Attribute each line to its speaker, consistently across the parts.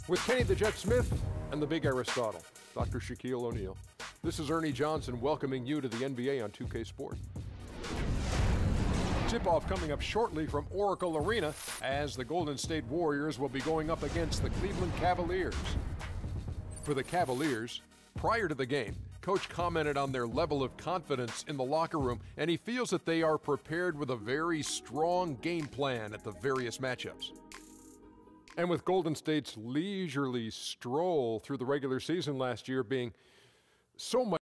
Speaker 1: With Kenny the Jet Smith and the Big Aristotle, Dr. Shaquille O'Neal. This is Ernie Johnson welcoming you to the NBA on 2K Sports. Tip-off coming up shortly from Oracle Arena as the Golden State Warriors will be going up against the Cleveland Cavaliers. For the Cavaliers, prior to the game, Coach commented on their level of confidence in the locker room, and he feels that they are prepared with a very strong game plan at the various matchups. And with Golden State's leisurely stroll through the regular season last year being so much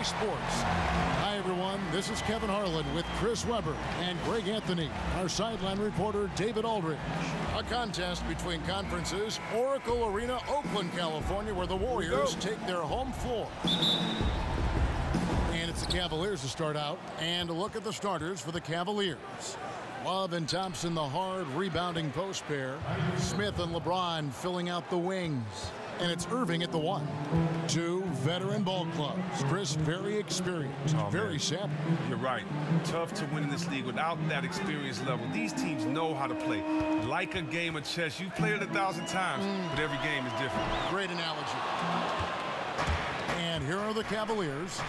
Speaker 2: Sports. Hi, everyone. This is Kevin Harlan with Chris Webber and Greg Anthony. Our sideline reporter, David Aldridge. A contest between conferences, Oracle Arena, Oakland, California, where the Warriors take their home floor. And it's the Cavaliers to start out. And a look at the starters for the Cavaliers. Love and Thompson, the hard rebounding post pair. Smith and LeBron filling out the wings. And it's Irving at the 1. 2 veteran ball clubs. Chris, very experienced, very savvy.
Speaker 3: You're right. Tough to win in this league without that experience level. These teams know how to play. Like a game of chess. You've played it 1,000 times, but every game is different.
Speaker 2: Great analogy. And here are the Cavaliers.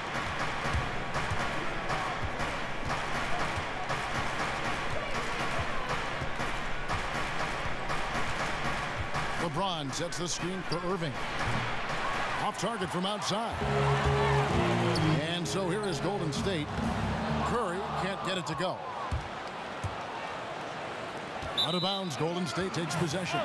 Speaker 2: LeBron sets the screen for Irving. Off target from outside. And so here is Golden State. Curry can't get it to go. Out of bounds, Golden State takes possession.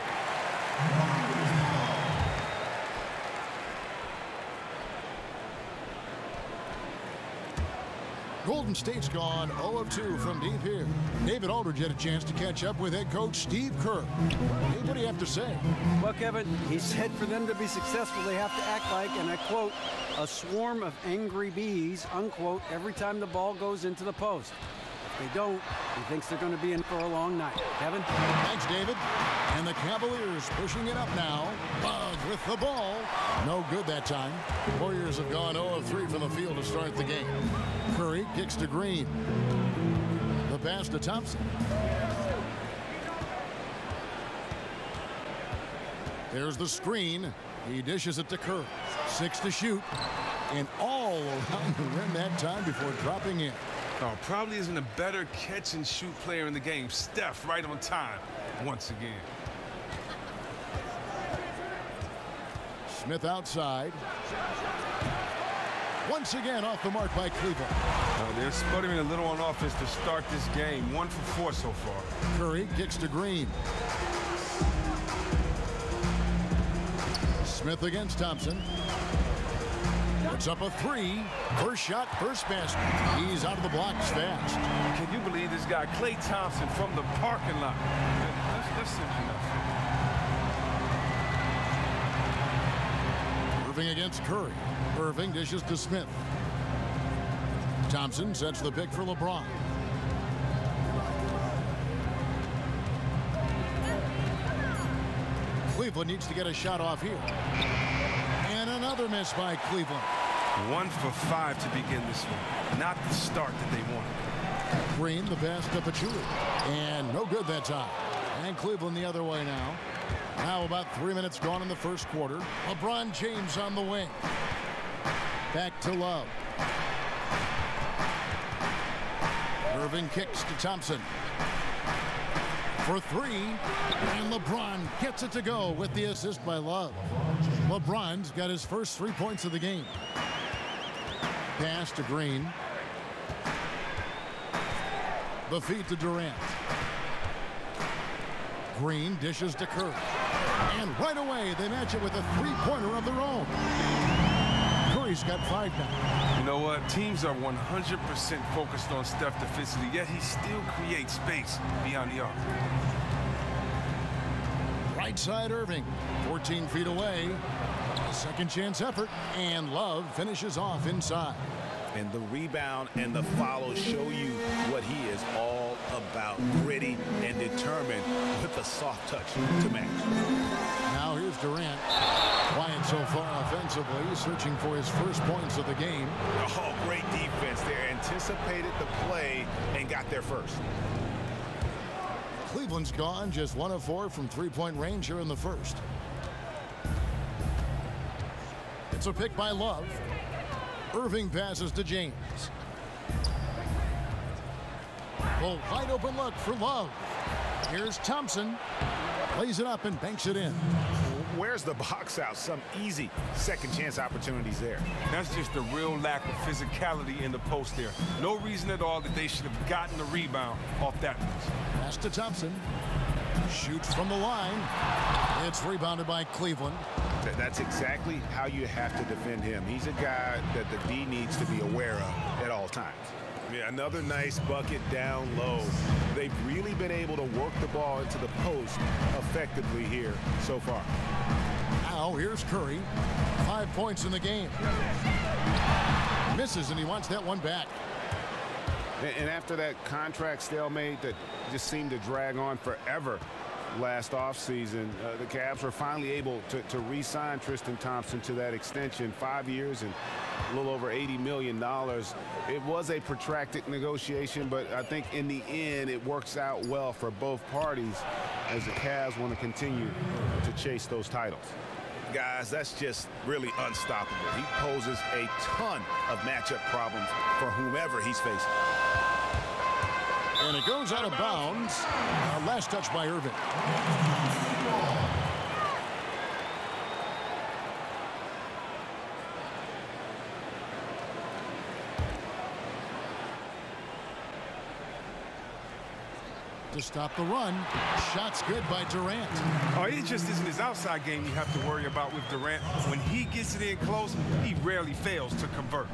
Speaker 2: Golden State's gone 0 of 2 from deep here. David Aldridge had a chance to catch up with head coach Steve Kerr. Hey, what do you have to say?
Speaker 4: Well, Kevin, he said for them to be successful, they have to act like, and I quote, a swarm of angry bees, unquote, every time the ball goes into the post. If they don't, he thinks they're going to be in for a long night. Kevin?
Speaker 2: Thanks, David. And the Cavaliers pushing it up now. Bug with the ball. No good that time. Warriors have gone 0 of 3 from the field to start the game. Curry kicks to Green. The pass to Thompson. There's the screen. He dishes it to Kerr. 6 to shoot. And all around the rim that time before dropping in.
Speaker 3: Oh, probably isn't a better catch-and-shoot player in the game. Steph right on time once again.
Speaker 2: Smith outside. Once again off the mark by Cleveland.
Speaker 3: They're sputtering a little on offense to start this game. 1 for 4 so far.
Speaker 2: Curry kicks to Green. Smith against Thompson. Puts up a 3. First shot, first basket. He's out of the blocks fast.
Speaker 3: Can you believe this guy, Klay Thompson, from the parking lot? That's simple enough.
Speaker 2: Irving against Curry. Irving dishes to Smith. Thompson sets the pick for LeBron. Cleveland needs to get a shot off here. And another miss by Cleveland.
Speaker 3: 1 for 5 to begin this one. Not the start that they wanted.
Speaker 2: Green, the pass to Pachulia. And no good that time. And Cleveland the other way now. Now about 3 minutes gone in the first quarter. LeBron James on the wing. Back to Love. Irving kicks to Thompson. For 3. And LeBron gets it to go with the assist by Love. LeBron's got his first 3 points of the game. Pass to Green. The feed to Durant. Green dishes to Curry. And right away, they match it with a 3-pointer of their own. Curry's got 5 now.
Speaker 3: You know what? Teams are 100% focused on Steph defensively, yet he still creates space beyond the arc.
Speaker 2: Right side Irving, 14 feet away. Second chance effort, and Love finishes off inside.
Speaker 5: And the rebound and the follow show you what he is all about. Gritty and determined with a soft touch to match.
Speaker 2: Now here's Durant. Quiet so far offensively, searching for his first points of the game.
Speaker 5: Oh, great defense there. Anticipated the play and got there first.
Speaker 2: Cleveland's gone just 1 of 4 from 3-point range here in the first. It's a pick by Love. Irving passes to James. A wide open look for Love. Here's Thompson. Lays it up and banks it in.
Speaker 5: Where's the box out? Some easy second chance opportunities there.
Speaker 3: That's just a real lack of physicality in the post there. No reason at all that they should have gotten the rebound off that miss.
Speaker 2: Pass to Thompson. Shoots from the line. It's rebounded by Cleveland.
Speaker 5: That's exactly how you have to defend him. He's a guy that the D needs to be aware of at all times. Yeah, another nice bucket down low. They've really been able to work the ball into the post effectively here so far.
Speaker 2: Now here's Curry. 5 points in the game. Misses, and he wants that one back.
Speaker 5: And after that contract stalemate that just seemed to drag on forever last offseason, the Cavs were finally able to re-sign Tristan Thompson to that extension, 5 years and a little over $80 million. It was a protracted negotiation, but I think in the end it works out well for both parties as the Cavs want to continue to chase those titles. Guys, that's just really unstoppable. He poses a ton of matchup problems for whomever he's facing.
Speaker 2: And it goes out of bounds. Last touch by Irving. To stop the run. Shot's good by Durant.
Speaker 3: Oh, it just isn't his outside game you have to worry about with Durant. When he gets it in close, he rarely fails to convert.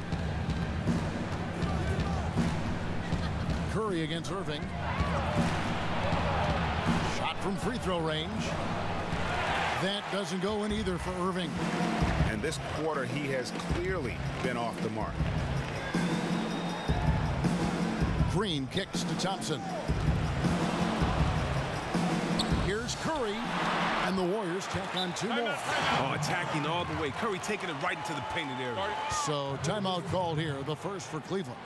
Speaker 2: Curry against Irving. Shot from free throw range. That doesn't go in either for Irving.
Speaker 5: And this quarter, he has clearly been off the mark.
Speaker 2: Green kicks to Thompson. Here's Curry, and the Warriors tack on 2 more.
Speaker 3: Oh, attacking all the way. Curry taking it right into the painted area.
Speaker 2: So timeout called here, the first for Cleveland.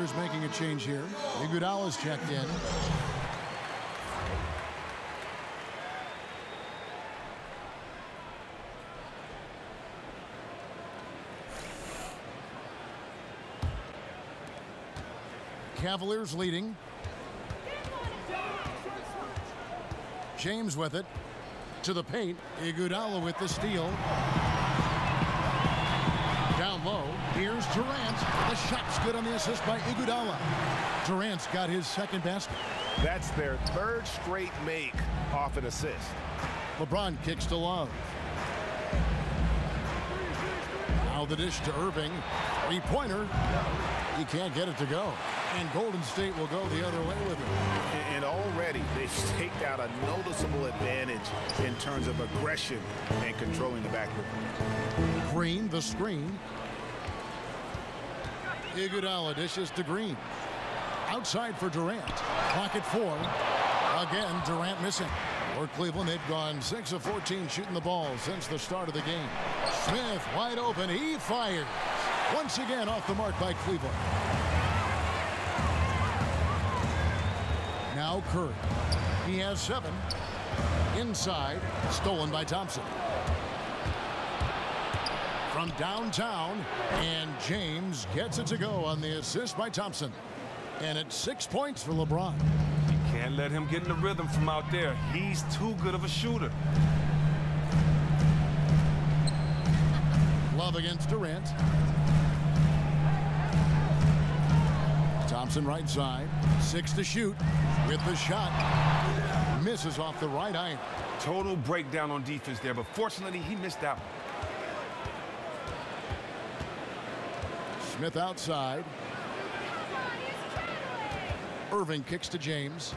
Speaker 2: Warriors making a change here. Iguodala's checked in. Cavaliers leading. James with it. To the paint. Iguodala with the steal. Down low. Here's Durant. The shot's good on the assist by Iguodala. Durant's got his second basket.
Speaker 5: That's their third straight make off an assist.
Speaker 2: LeBron kicks to Love. Now the dish to Irving. Three-pointer. He can't get it to go. And Golden State will go the other way with it.
Speaker 5: And already they've staked out a noticeable advantage in terms of aggression and controlling the backcourt.
Speaker 2: Green, the screen. Iguodala dishes to Green. Outside for Durant. Clock at 4. Again, Durant missing. For Cleveland, they've gone 6 of 14 shooting the ball since the start of the game. Smith wide open. He fires. Once again off the mark by Cleveland. Now Curry. He has 7. Inside. Stolen by Thompson. From downtown. And James gets it to go on the assist by Thompson. And it's 6 points for LeBron.
Speaker 3: You can't let him get in the rhythm from out there. He's too good of a shooter.
Speaker 2: Love against Durant. Thompson right side. 6 to shoot. With the shot. Misses off the right iron.
Speaker 3: Total breakdown on defense there, but fortunately he missed that one.
Speaker 2: Smith outside. Irving kicks to James.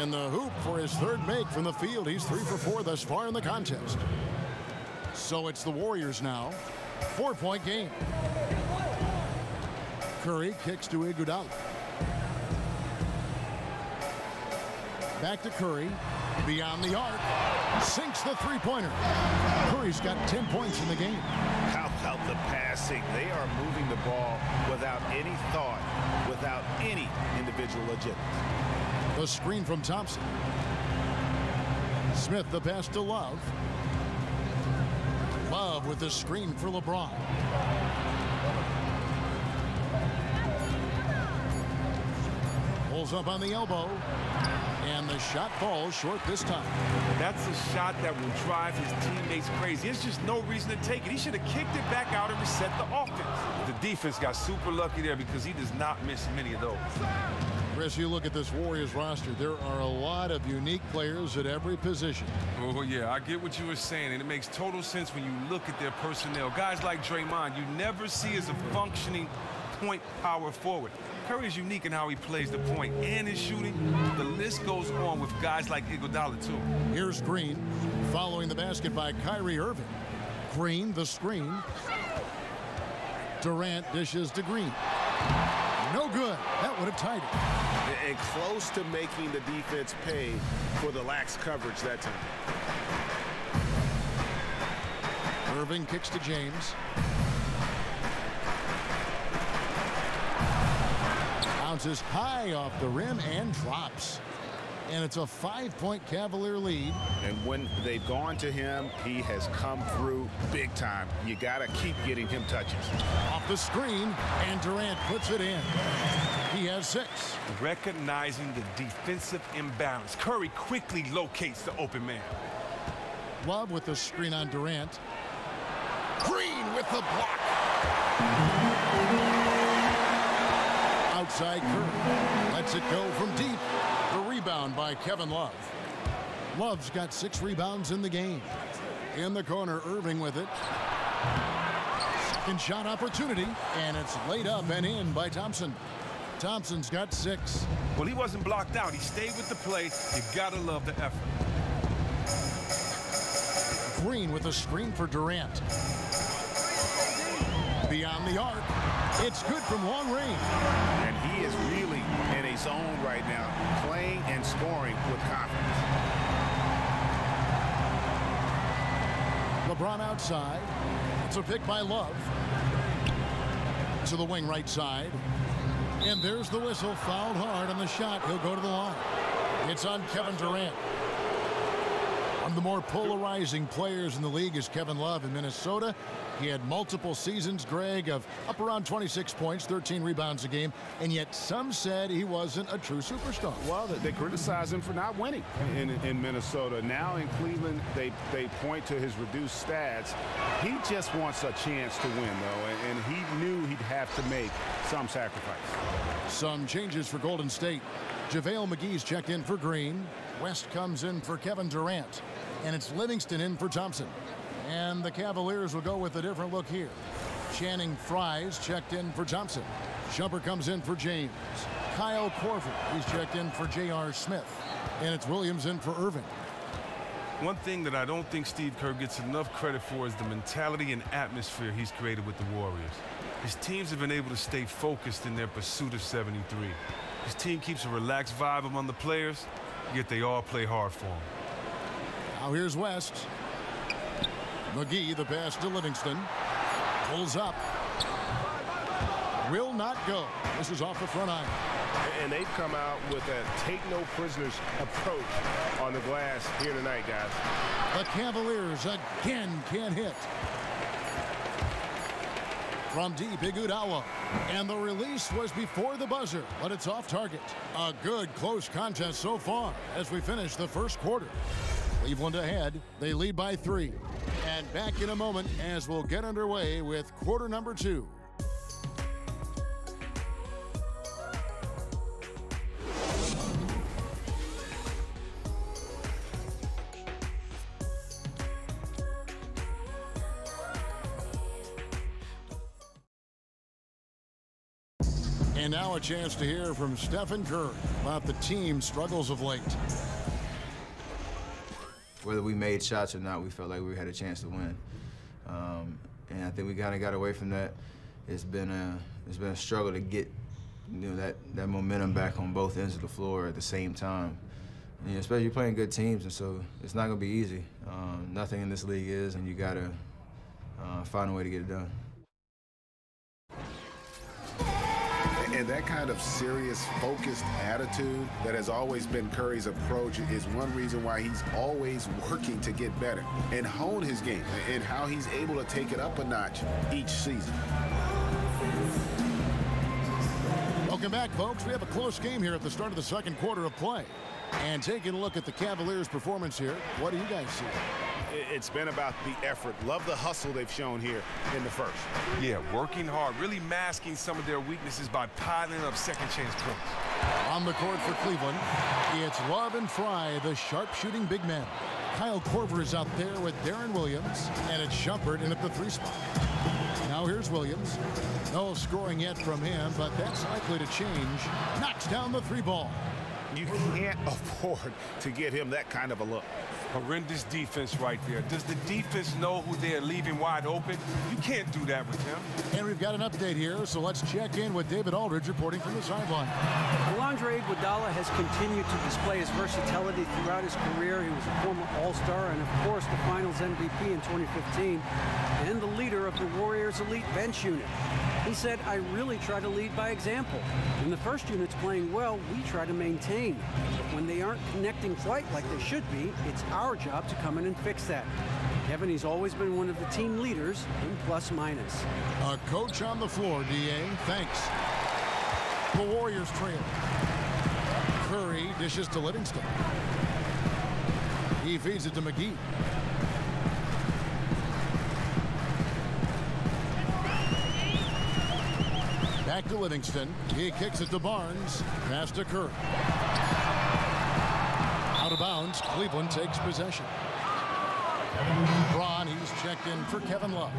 Speaker 2: In the hoop for his third make from the field. He's 3 for 4 thus far in the contest. So it's the Warriors now. 4-point game. Curry kicks to Iguodala. Back to Curry. Beyond the arc. Sinks the three-pointer. Curry's got 10 points in the game.
Speaker 5: How about the passing? They are moving the ball without any thought, without any individual agility.
Speaker 2: The screen from Thompson. Smith the pass to Love. Love with the screen for LeBron. Pulls up on the elbow. And the shot falls short this time.
Speaker 3: That's a shot that will drive his teammates crazy. There's just no reason to take it. He should have kicked it back out and reset the offense. The defense got super lucky there because he does not miss many of those.
Speaker 2: Chris, you look at this Warriors roster, there are a lot of unique players at every position.
Speaker 3: Oh, yeah, I get what you were saying, and it makes total sense when you look at their personnel. Guys like Draymond, you never see as a functioning point power forward. Curry is unique in how he plays the point and his shooting. The list goes on with guys like Iguodala, too.
Speaker 2: Here's Green, following the basket by Kyrie Irving. Green, the screen. Durant dishes to Green. No good. That would have tied it.
Speaker 5: And close to making the defense pay for the lax coverage that time.
Speaker 2: Irving kicks to James. Bounces high off the rim and drops. And it's a 5-point Cavalier lead.
Speaker 5: And when they've gone to him, he has come through big time. You got to keep getting him touches.
Speaker 2: Off the screen, and Durant puts it in. He has 6.
Speaker 3: Recognizing the defensive imbalance, Curry quickly locates the open man.
Speaker 2: Love with the screen on Durant. Green with the block. Outside Curry. Lets it go from deep. The rebound by Kevin Love. Love's got 6 rebounds in the game. In the corner, Irving with it. Second shot opportunity, and it's laid up and in by Thompson. Thompson's got 6.
Speaker 3: Well, he wasn't blocked out. He stayed with the play. You gotta love the effort.
Speaker 2: Green with a screen for Durant. Beyond the arc. It's good from long range.
Speaker 5: And he is really in a zone right now, playing and scoring with confidence. LeBron outside. It's a pick by Love.
Speaker 2: to the wing right side. And there's the whistle. Fouled hard on the shot. He'll go to the line. It's on Kevin Durant. One of the more polarizing players in the league is Kevin Love in Minnesota. He had multiple seasons, Greg, of up around 26 points, 13 rebounds a game, and yet some said he wasn't a true superstar.
Speaker 5: Well, they criticized him for not winning in Minnesota. Now in Cleveland, they point to his reduced stats. He just wants a chance to win, though, and he knew he'd have to make some sacrifice.
Speaker 2: Some changes for Golden State. JaVale McGee's checked in for Green. West comes in for Kevin Durant. And it's Livingston in for Thompson. And the Cavaliers will go with a different look here. Channing Frye's checked in for Thompson. Shumpert comes in for James. Kyle Korver, he's checked in for J.R. Smith. And it's Williams in for Irving.
Speaker 3: One thing that I don't think Steve Kerr gets enough credit for is the mentality and atmosphere he's created with the Warriors. His teams have been able to stay focused in their pursuit of 73. His team keeps a relaxed vibe among the players, yet they all play hard for him.
Speaker 2: Now here's West. McGee, the pass to Livingston. Pulls up. Will not go. This is off the front iron.
Speaker 5: And they've come out with a take-no-prisoners approach on the glass here tonight, guys.
Speaker 2: The Cavaliers again can't hit. From deep, Iguodala. And the release was before the buzzer, but it's off target. A good close contest so far as we finish the first quarter. Cleveland ahead. They lead by 3. And back in a moment as we'll get underway with quarter number 2. And now a chance to hear from Stephen Curry about the team's struggles of late.
Speaker 6: Whether we made shots or not, we felt like we had a chance to win. And I think we kind of got away from that. It's been a struggle to get that momentum back on both ends of the floor at the same time. And, especially playing good teams, and so it's not going to be easy. Nothing in this league is, and you got to find a way to get it done.
Speaker 5: And that kind of serious, focused attitude that has always been Curry's approach is one reason why he's always working to get better and hone his game and how he's able to take it up a notch each season.
Speaker 2: Welcome back, folks. We have a close game here at the start of the second quarter of play. And taking a look at the Cavaliers' performance here, what do you guys see?
Speaker 5: It's been about the effort. Love the hustle they've shown here in the first.
Speaker 3: Yeah, working hard, really masking some of their weaknesses by piling up second-chance points.
Speaker 2: On the court for Cleveland, it's Love and Frye, the sharpshooting big men. Kyle Korver is out there with Darren Williams, and it's Shumpert in at the 3 spot. Now here's Williams. No scoring yet from him, but that's likely to change. Knocks down the 3 ball.
Speaker 5: You can't afford to give him that kind of a look.
Speaker 3: Horrendous defense right there. Does the defense know who they're leaving wide open? You can't do that with him.
Speaker 2: And we've got an update here, so let's check in with David Aldridge reporting from the sideline.
Speaker 4: Alondre Iguodala has continued to display his versatility throughout his career. He was a former All-Star and, of course, the Finals MVP in 2015 and the leader of the Warriors' elite bench unit. He said, "I really try to lead by example. When the first unit's playing well, we try to maintain. But when they aren't connecting quite like they should be, it's our job to come in and fix that." Kevin, he's always been one of the team leaders in plus-minus.
Speaker 2: A coach on the floor, D.A. Thanks. The Warriors trail. Curry dishes to Livingston. He feeds it to McGee. Back to Livingston. He kicks it to Barnes. Pass to Curry. Out of bounds. Cleveland takes possession. Braun, he's checked in for Kevin Love.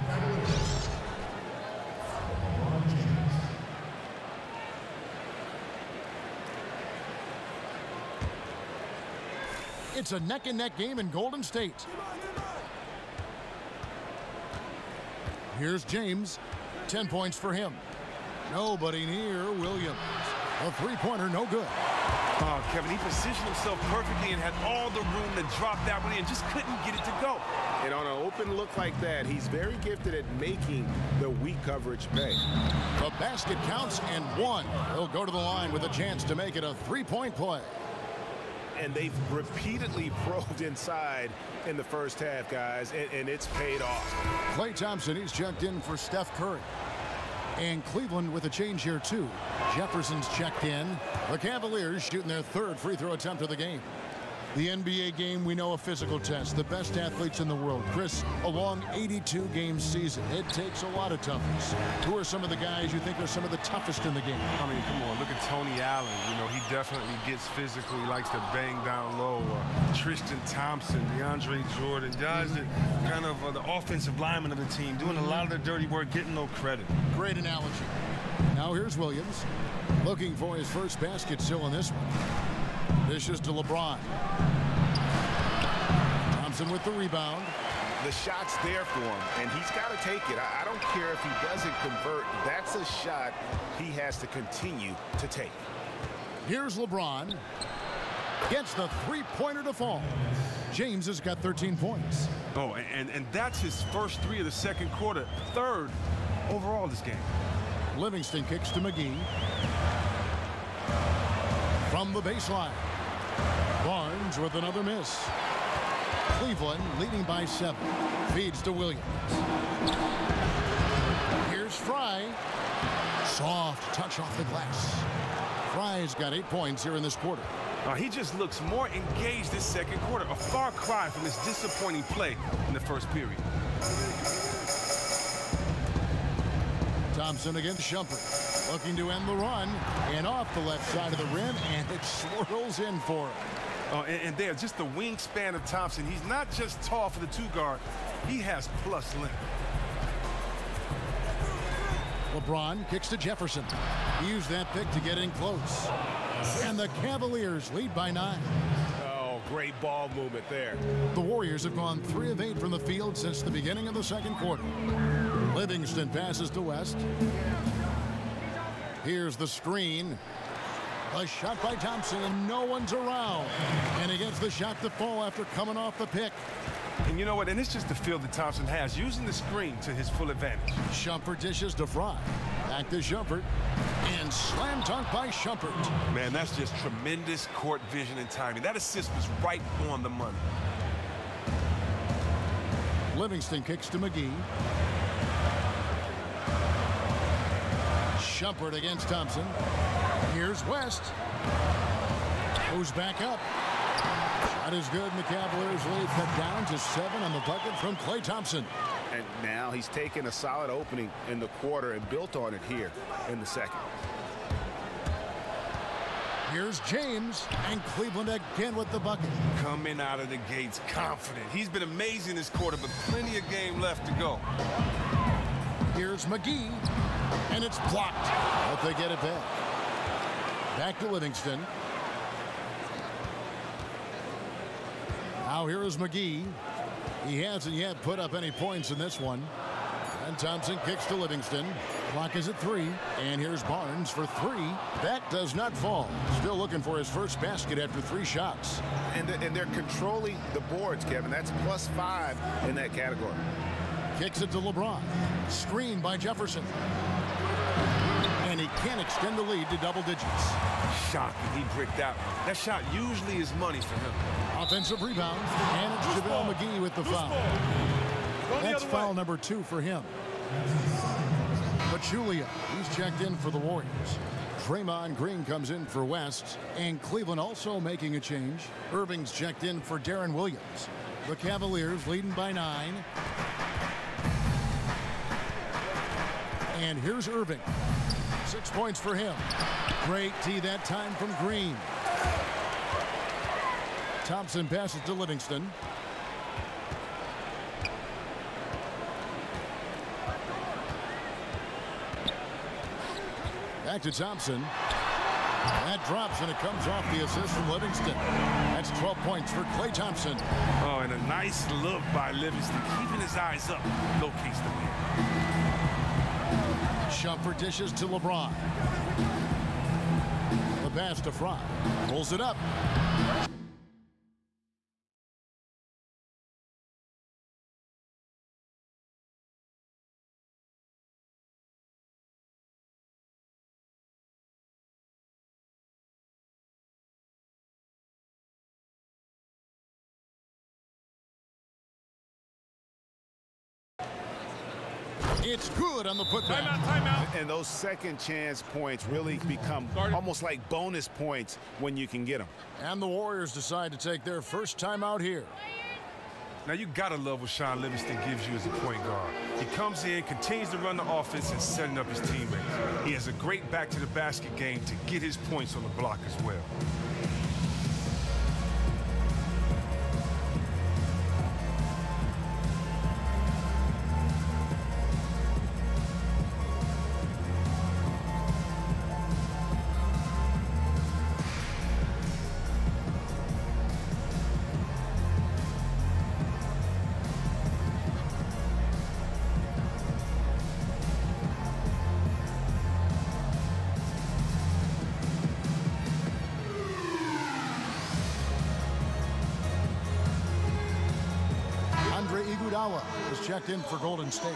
Speaker 2: It's a neck-and-neck game in Golden State. Here's James. 10 points for him. Nobody near Williams. A 3-pointer, no good.
Speaker 3: Oh, Kevin, he positioned himself perfectly and had all the room to drop that one in, just couldn't get it to go.
Speaker 5: And on an open look like that, he's very gifted at making the weak coverage pay.
Speaker 2: The basket counts and one. He'll go to the line with a chance to make it a three-point play.
Speaker 5: And they've repeatedly probed inside in the first half, guys, and it's paid off.
Speaker 2: Klay Thompson, he's checked in for Steph Curry. And Cleveland with a change here, too. Jefferson's checked in. The Cavaliers shooting their third free throw attempt of the game. The NBA game, we know, a physical test. The best athletes in the world. Chris, a long 82-game season. It takes a lot of toughness. Who are some of the guys you think are some of the toughest in the game?
Speaker 3: I mean, come on, look at Tony Allen. You know, he definitely gets physical. He likes to bang down low. Tristan Thompson, DeAndre Jordan, guys that kind of the offensive linemen of the team, doing a lot of the dirty work, getting no credit.
Speaker 2: Great analogy. Now here's Williams, looking for his first basket still in this one. Dishes to LeBron. Thompson with the rebound.
Speaker 5: The shot's there for him, and he's got to take it. I don't care if he doesn't convert. That's a shot he has to continue to take.
Speaker 2: Here's LeBron. Gets the three-pointer to fall. James has got 13 points.
Speaker 3: Oh, and that's his first three of the second quarter. Third overall this game.
Speaker 2: Livingston kicks to McGee. From the baseline. Barnes with another miss. Cleveland leading by 7. Feeds to Williams. Here's Fry. Soft touch off the glass. Fry's got 8 points here in this quarter.
Speaker 3: He just looks more engaged this second quarter. A far cry from his disappointing play in the first period.
Speaker 2: Thompson against Shumpert. Looking to end the run. And off the left side of the rim. And it swirls in for him.
Speaker 3: And there, just the wingspan of Thompson. He's not just tall for the two-guard. He has plus length.
Speaker 2: LeBron kicks to Jefferson. He used that pick to get in close. And the Cavaliers lead by 9.
Speaker 5: Oh, great ball movement there.
Speaker 2: The Warriors have gone 3 of 8 from the field since the beginning of the second quarter. Livingston passes to West. Here's the screen. A shot by Thompson, and no one's around. And he gets the shot to fall after coming off the pick.
Speaker 3: And you know what? And it's just the feel that Thompson has, using the screen to his full advantage.
Speaker 2: Shumpert dishes to Fry. Back to Shumpert. And slam dunk by Shumpert.
Speaker 3: Man, that's just tremendous court vision and timing. That assist was right on the money.
Speaker 2: Livingston kicks to McGee. Shumpert against Thompson. Here's West. Goes back up. Shot is good, and the Cavaliers lead cut down to 7 on the bucket from Klay Thompson.
Speaker 5: And now he's taken a solid opening in the quarter and built on it here in the second.
Speaker 2: Here's James, and Cleveland again with the bucket.
Speaker 3: Coming out of the gates confident. He's been amazing this quarter, but plenty of game left to go.
Speaker 2: Here's McGee, and it's blocked, but they get it back. Back to Livingston. Now here is McGee. He hasn't yet put up any points in this one. And Thompson kicks to Livingston. Clock is at 3. And here's Barnes for 3. That does not fall. Still looking for his first basket after 3 shots.
Speaker 5: And they're controlling the boards, Kevin. That's plus 5 in that category.
Speaker 2: Kicks it to LeBron. Screen by Jefferson. And he can't extend the lead to double digits.
Speaker 3: Shocking. He bricked out. That shot usually is money for him.
Speaker 2: Offensive rebound. And it's JaVale McGee with the foul. That's foul number 2 for him. Pachulia, he's checked in for the Warriors. Draymond Green comes in for West. And Cleveland also making a change. Irving's checked in for Darren Williams. The Cavaliers leading by 9. And here's Irving. 6 points for him. Great tee that time from Green. Thompson passes to Livingston. Back to Thompson. That drops, and it comes off the assist from Livingston. That's 12 points for Klay Thompson.
Speaker 3: Oh, and a nice look by Livingston, keeping his eyes up, locates the man.
Speaker 2: Shumpert dishes to LeBron. The pass to Fry. Pulls it up. It's good on the putback.
Speaker 3: Timeout.
Speaker 5: And those second chance points really become almost like bonus points when you can get them.
Speaker 2: And the Warriors decide to take their first timeout here.
Speaker 3: Now, you got to love what Sean Livingston gives you as a point guard. He comes in, continues to run the offense, and setting up his teammates. He has a great back-to-the-basket game to get his points on the block as well.
Speaker 2: Is checked in for Golden State.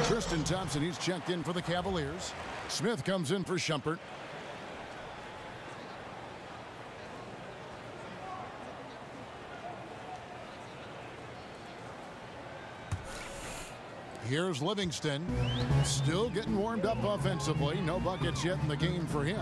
Speaker 2: Tristan Thompson, he's checked in for the Cavaliers. Smith comes in for Shumpert. Here's Livingston, still getting warmed up offensively. No buckets yet in the game for him.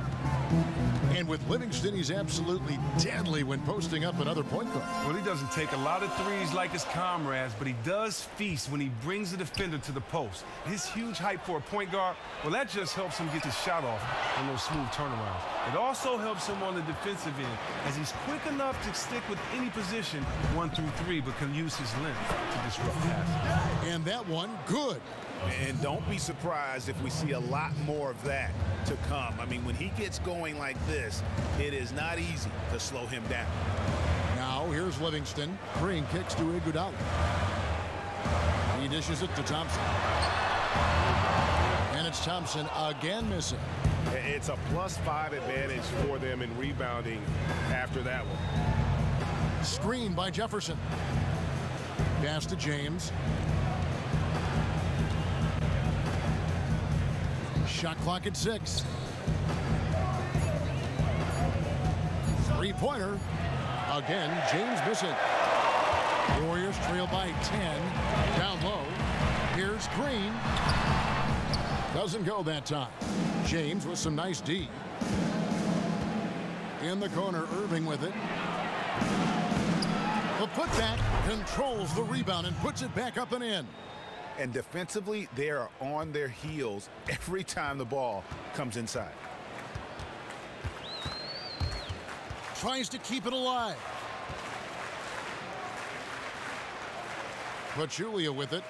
Speaker 2: And with Livingston, he's absolutely deadly when posting up another point guard.
Speaker 3: Well, he doesn't take a lot of threes like his comrades, but he does feast when he brings the defender to the post. His huge height for a point guard, well, that just helps him get the shot off on those smooth turnarounds. It also helps him on the defensive end, as he's quick enough to stick with any position 1 through 3, but can use his length to disrupt passes.
Speaker 2: And that one, good.
Speaker 5: And don't be surprised if we see a lot more of that to come. I mean, when he gets going like this, it is not easy to slow him down.
Speaker 2: Now, here's Livingston. Green kicks to Iguodala. He dishes it to Thompson. And it's Thompson again missing.
Speaker 5: It's a +5 advantage for them in rebounding after that one.
Speaker 2: Screen by Jefferson. Pass to James. Shot clock at 6. Three-pointer. Again, James missing. Warriors trail by 10. Down low. Here's Green. Doesn't go that time. James with some nice D. In the corner, Irving with it. The putback controls the rebound and puts it back up and in.
Speaker 5: And defensively, they are on their heels every time the ball comes inside.
Speaker 2: Tries to keep it alive. Pachulia with it.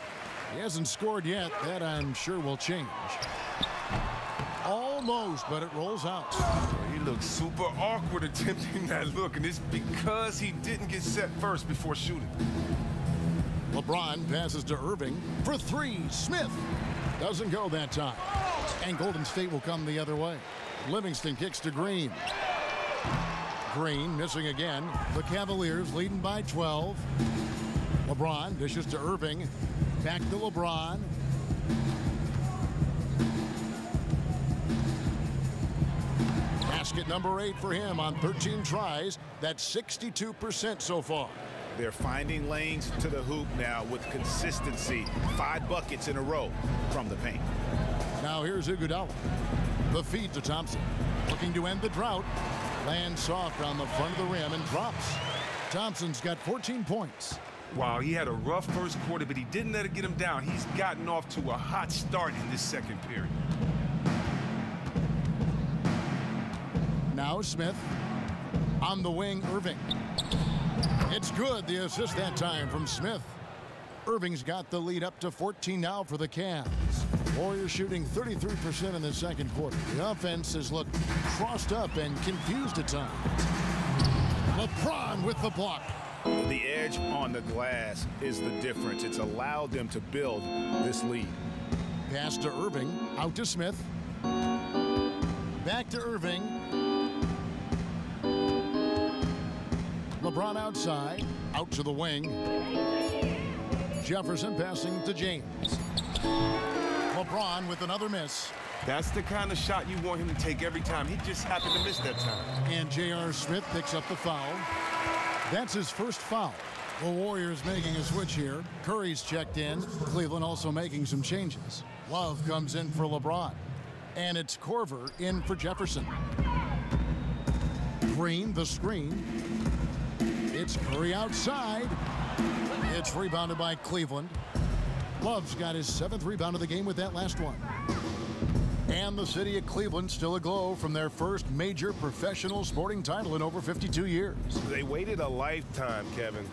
Speaker 2: He hasn't scored yet. That, I'm sure, will change. Almost, but it rolls out.
Speaker 3: He looks super awkward attempting that look, and it's because he didn't get set first before shooting.
Speaker 2: LeBron passes to Irving for 3. Smith doesn't go that time. And Golden State will come the other way. Livingston kicks to Green. Green missing again. The Cavaliers leading by 12. LeBron dishes to Irving. Back to LeBron. Basket number 8 for him on 13 tries. That's 62% so far.
Speaker 5: They're finding lanes to the hoop now with consistency. 5 buckets in a row from the paint.
Speaker 2: Now here's Iguodala. The feed to Thompson. Looking to end the drought. Lands soft on the front of the rim and drops. Thompson's got 14 points.
Speaker 3: Wow, he had a rough first quarter, but he didn't let it get him down. He's gotten off to a hot start in this second period.
Speaker 2: Now Smith. On the wing, Irving. It's good, the assist that time from Smith. Irving's got the lead up to 14 now for the Cavs. Warriors shooting 33% in the second quarter. The offense has looked crossed up and confused at times. LeBron with the block.
Speaker 5: The edge on the glass is the difference. It's allowed them to build this lead.
Speaker 2: Pass to Irving. Out to Smith. Back to Irving. LeBron outside, out to the wing. Jefferson passing to James. LeBron with another miss.
Speaker 3: That's the kind of shot you want him to take every time. He just happened to miss that time.
Speaker 2: And J.R. Smith picks up the foul. That's his first foul. The Warriors making a switch here. Curry's checked in. Cleveland also making some changes. Love comes in for LeBron. And it's Korver in for Jefferson. Green, the screen. It's Curry outside. It's rebounded by Cleveland. Love's got his 7th rebound of the game with that last one. And the city of Cleveland still aglow from their first major professional sporting title in over 52 years.
Speaker 7: They waited a lifetime, Kevin.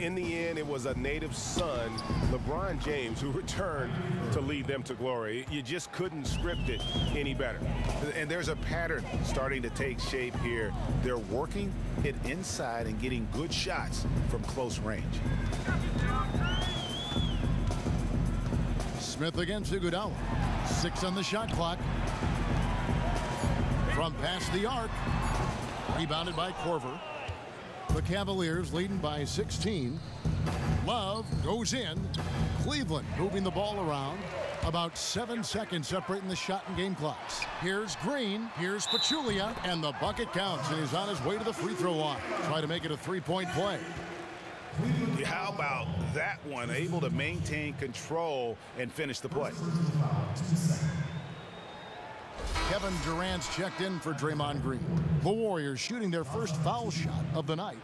Speaker 7: In the end, it was a native son, LeBron James, who returned to lead them to glory. You just couldn't script it any better.
Speaker 5: And there's a pattern starting to take shape here. They're working it inside and getting good shots from close range.
Speaker 2: Smith against Iguodala. 6 on the shot clock. From past the arc. Rebounded by Korver. The Cavaliers leading by 16. Love goes in. Cleveland moving the ball around. About 7 seconds separating the shot and game clocks. Here's Green. Here's Pachulia. And the bucket counts. And he's on his way to the free throw line. Try to make it a 3-point play.
Speaker 5: How about that one? Able to maintain control and finish the play.
Speaker 2: Kevin Durant's checked in for Draymond Green. The Warriors shooting their first foul shot of the night.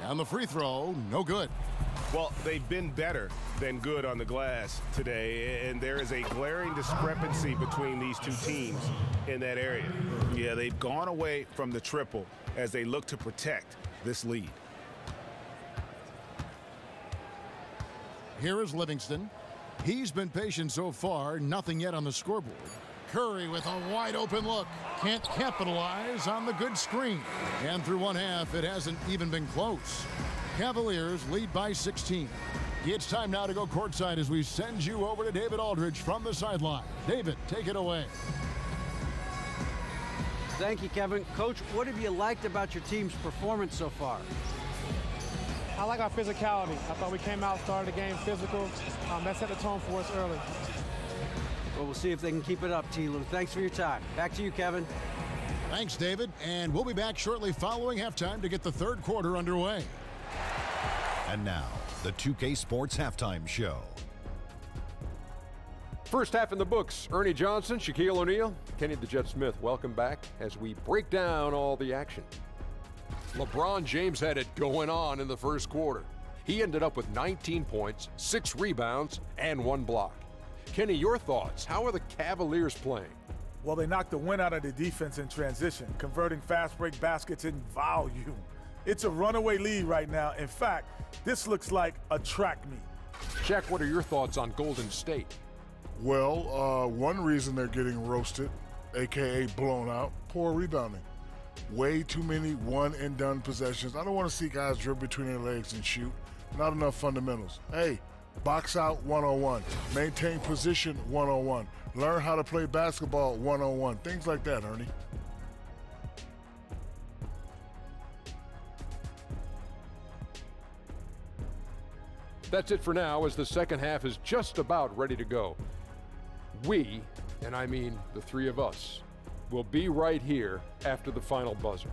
Speaker 2: And the free throw, no good.
Speaker 7: Well, they've been better than good on the glass today, and there is a glaring discrepancy between these two teams in that area.
Speaker 5: Yeah, they've gone away from the triple as they look to protect this lead.
Speaker 2: Here is Livingston. He's been patient so far, nothing yet on the scoreboard. Curry with a wide open look. Can't capitalize on the good screen. And through one half, it hasn't even been close. Cavaliers lead by 16. It's time now to go courtside as we send you over to David Aldridge from the sideline. David, take it away.
Speaker 4: Thank you, Kevin. Coach, what have you liked about your team's performance so far?
Speaker 8: I like our physicality. I thought we came out, started the game physical. That set the tone for us early.
Speaker 4: Well, we'll see if they can keep it up, T. Lou. Thanks for your time. Back to you, Kevin.
Speaker 2: Thanks, David. And we'll be back shortly following halftime to get the third quarter underway.
Speaker 9: And now, the 2K Sports Halftime Show.
Speaker 1: First half in the books. Ernie Johnson, Shaquille O'Neal, Kenny the Jet Smith. Welcome back as we break down all the action. LeBron James had it going on in the first quarter. He ended up with 19 points, 6 rebounds, and 1 block. Kenny, your thoughts? How are the Cavaliers playing?
Speaker 10: Well, they knocked the wind out of the defense in transition, converting fast break baskets in volume. It's a runaway lead right now. In fact, this looks like a track meet.
Speaker 1: Shaq, what are your thoughts on Golden State?
Speaker 11: Well, one reason they're getting roasted, a.k.a. blown out, poor rebounding. Way too many one-and-done possessions. I don't want to see guys dribble between their legs and shoot. Not enough fundamentals. Hey, box out 101. Maintain position 101. Learn how to play basketball 101. Things like that, Ernie.
Speaker 1: That's it for now as the second half is just about ready to go. We, and I mean the three of us, will be right here after the final buzzer.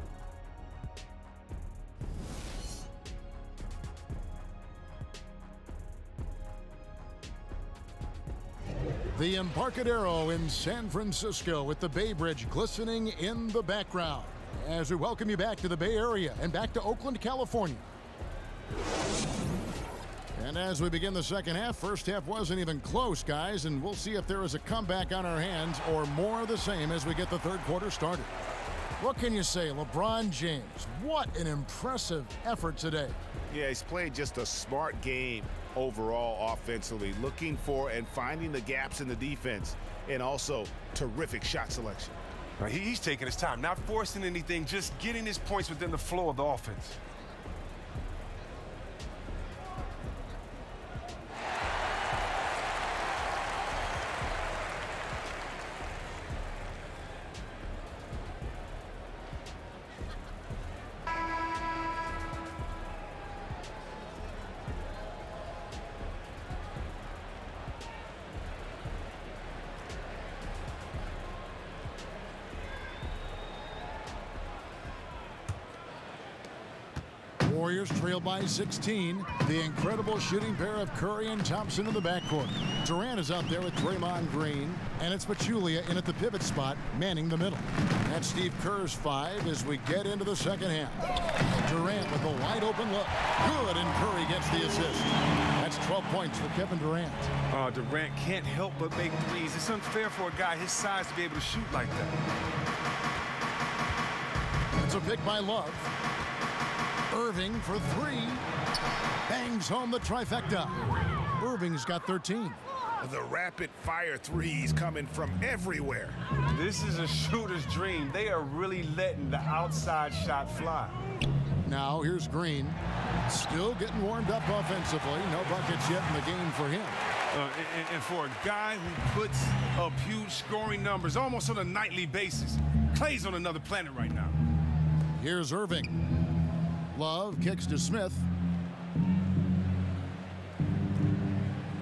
Speaker 2: The Embarcadero in San Francisco with the Bay Bridge glistening in the background as we welcome you back to the Bay Area and back to Oakland, California. And as we begin the second half, first half wasn't even close, guys, and we'll see if there is a comeback on our hands or more of the same as we get the third quarter started. What can you say, LeBron James? What an impressive effort today.
Speaker 5: Yeah, he's played just a smart game overall offensively, looking for and finding the gaps in the defense, and also terrific shot selection.
Speaker 3: Right, he's taking his time, not forcing anything, just getting his points within the flow of the offense.
Speaker 2: Warriors trail by 16. The incredible shooting pair of Curry and Thompson in the backcourt. Durant is out there with Draymond Green, and it's Pachulia in at the pivot spot, manning the middle. That's Steve Kerr's 5 as we get into the second half. Durant with a wide open look. Good, and Curry gets the assist. That's 12 points for Kevin Durant.
Speaker 3: Durant can't help but make threes. It's unfair for a guy his size to be able to shoot like that.
Speaker 2: It's a pick by Love. Irving for 3. Bangs home the trifecta. Irving's got 13.
Speaker 7: The rapid-fire threes coming from everywhere.
Speaker 3: This is a shooter's dream. They are really letting the outside shot fly.
Speaker 2: Now here's Green. Still getting warmed up offensively. No buckets yet in the game for him.
Speaker 3: And for a guy who puts up huge scoring numbers almost on a nightly basis, Clay's on another planet right now.
Speaker 2: Here's Irving. Love kicks to Smith.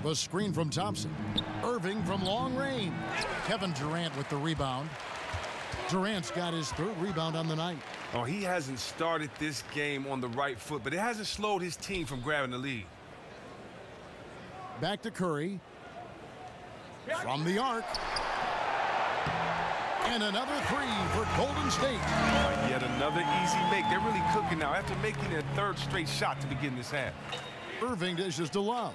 Speaker 2: The screen from Thompson. Irving from long range. Kevin Durant with the rebound. Durant's got his 3rd rebound on the night.
Speaker 3: Oh, he hasn't started this game on the right foot, but it hasn't slowed his team from grabbing the lead.
Speaker 2: Back to Curry. From the arc. And another 3 for Golden State.
Speaker 3: Yet another easy make. They're really cooking now after making their 3rd straight shot to begin this half.
Speaker 2: Irving dishes to Love.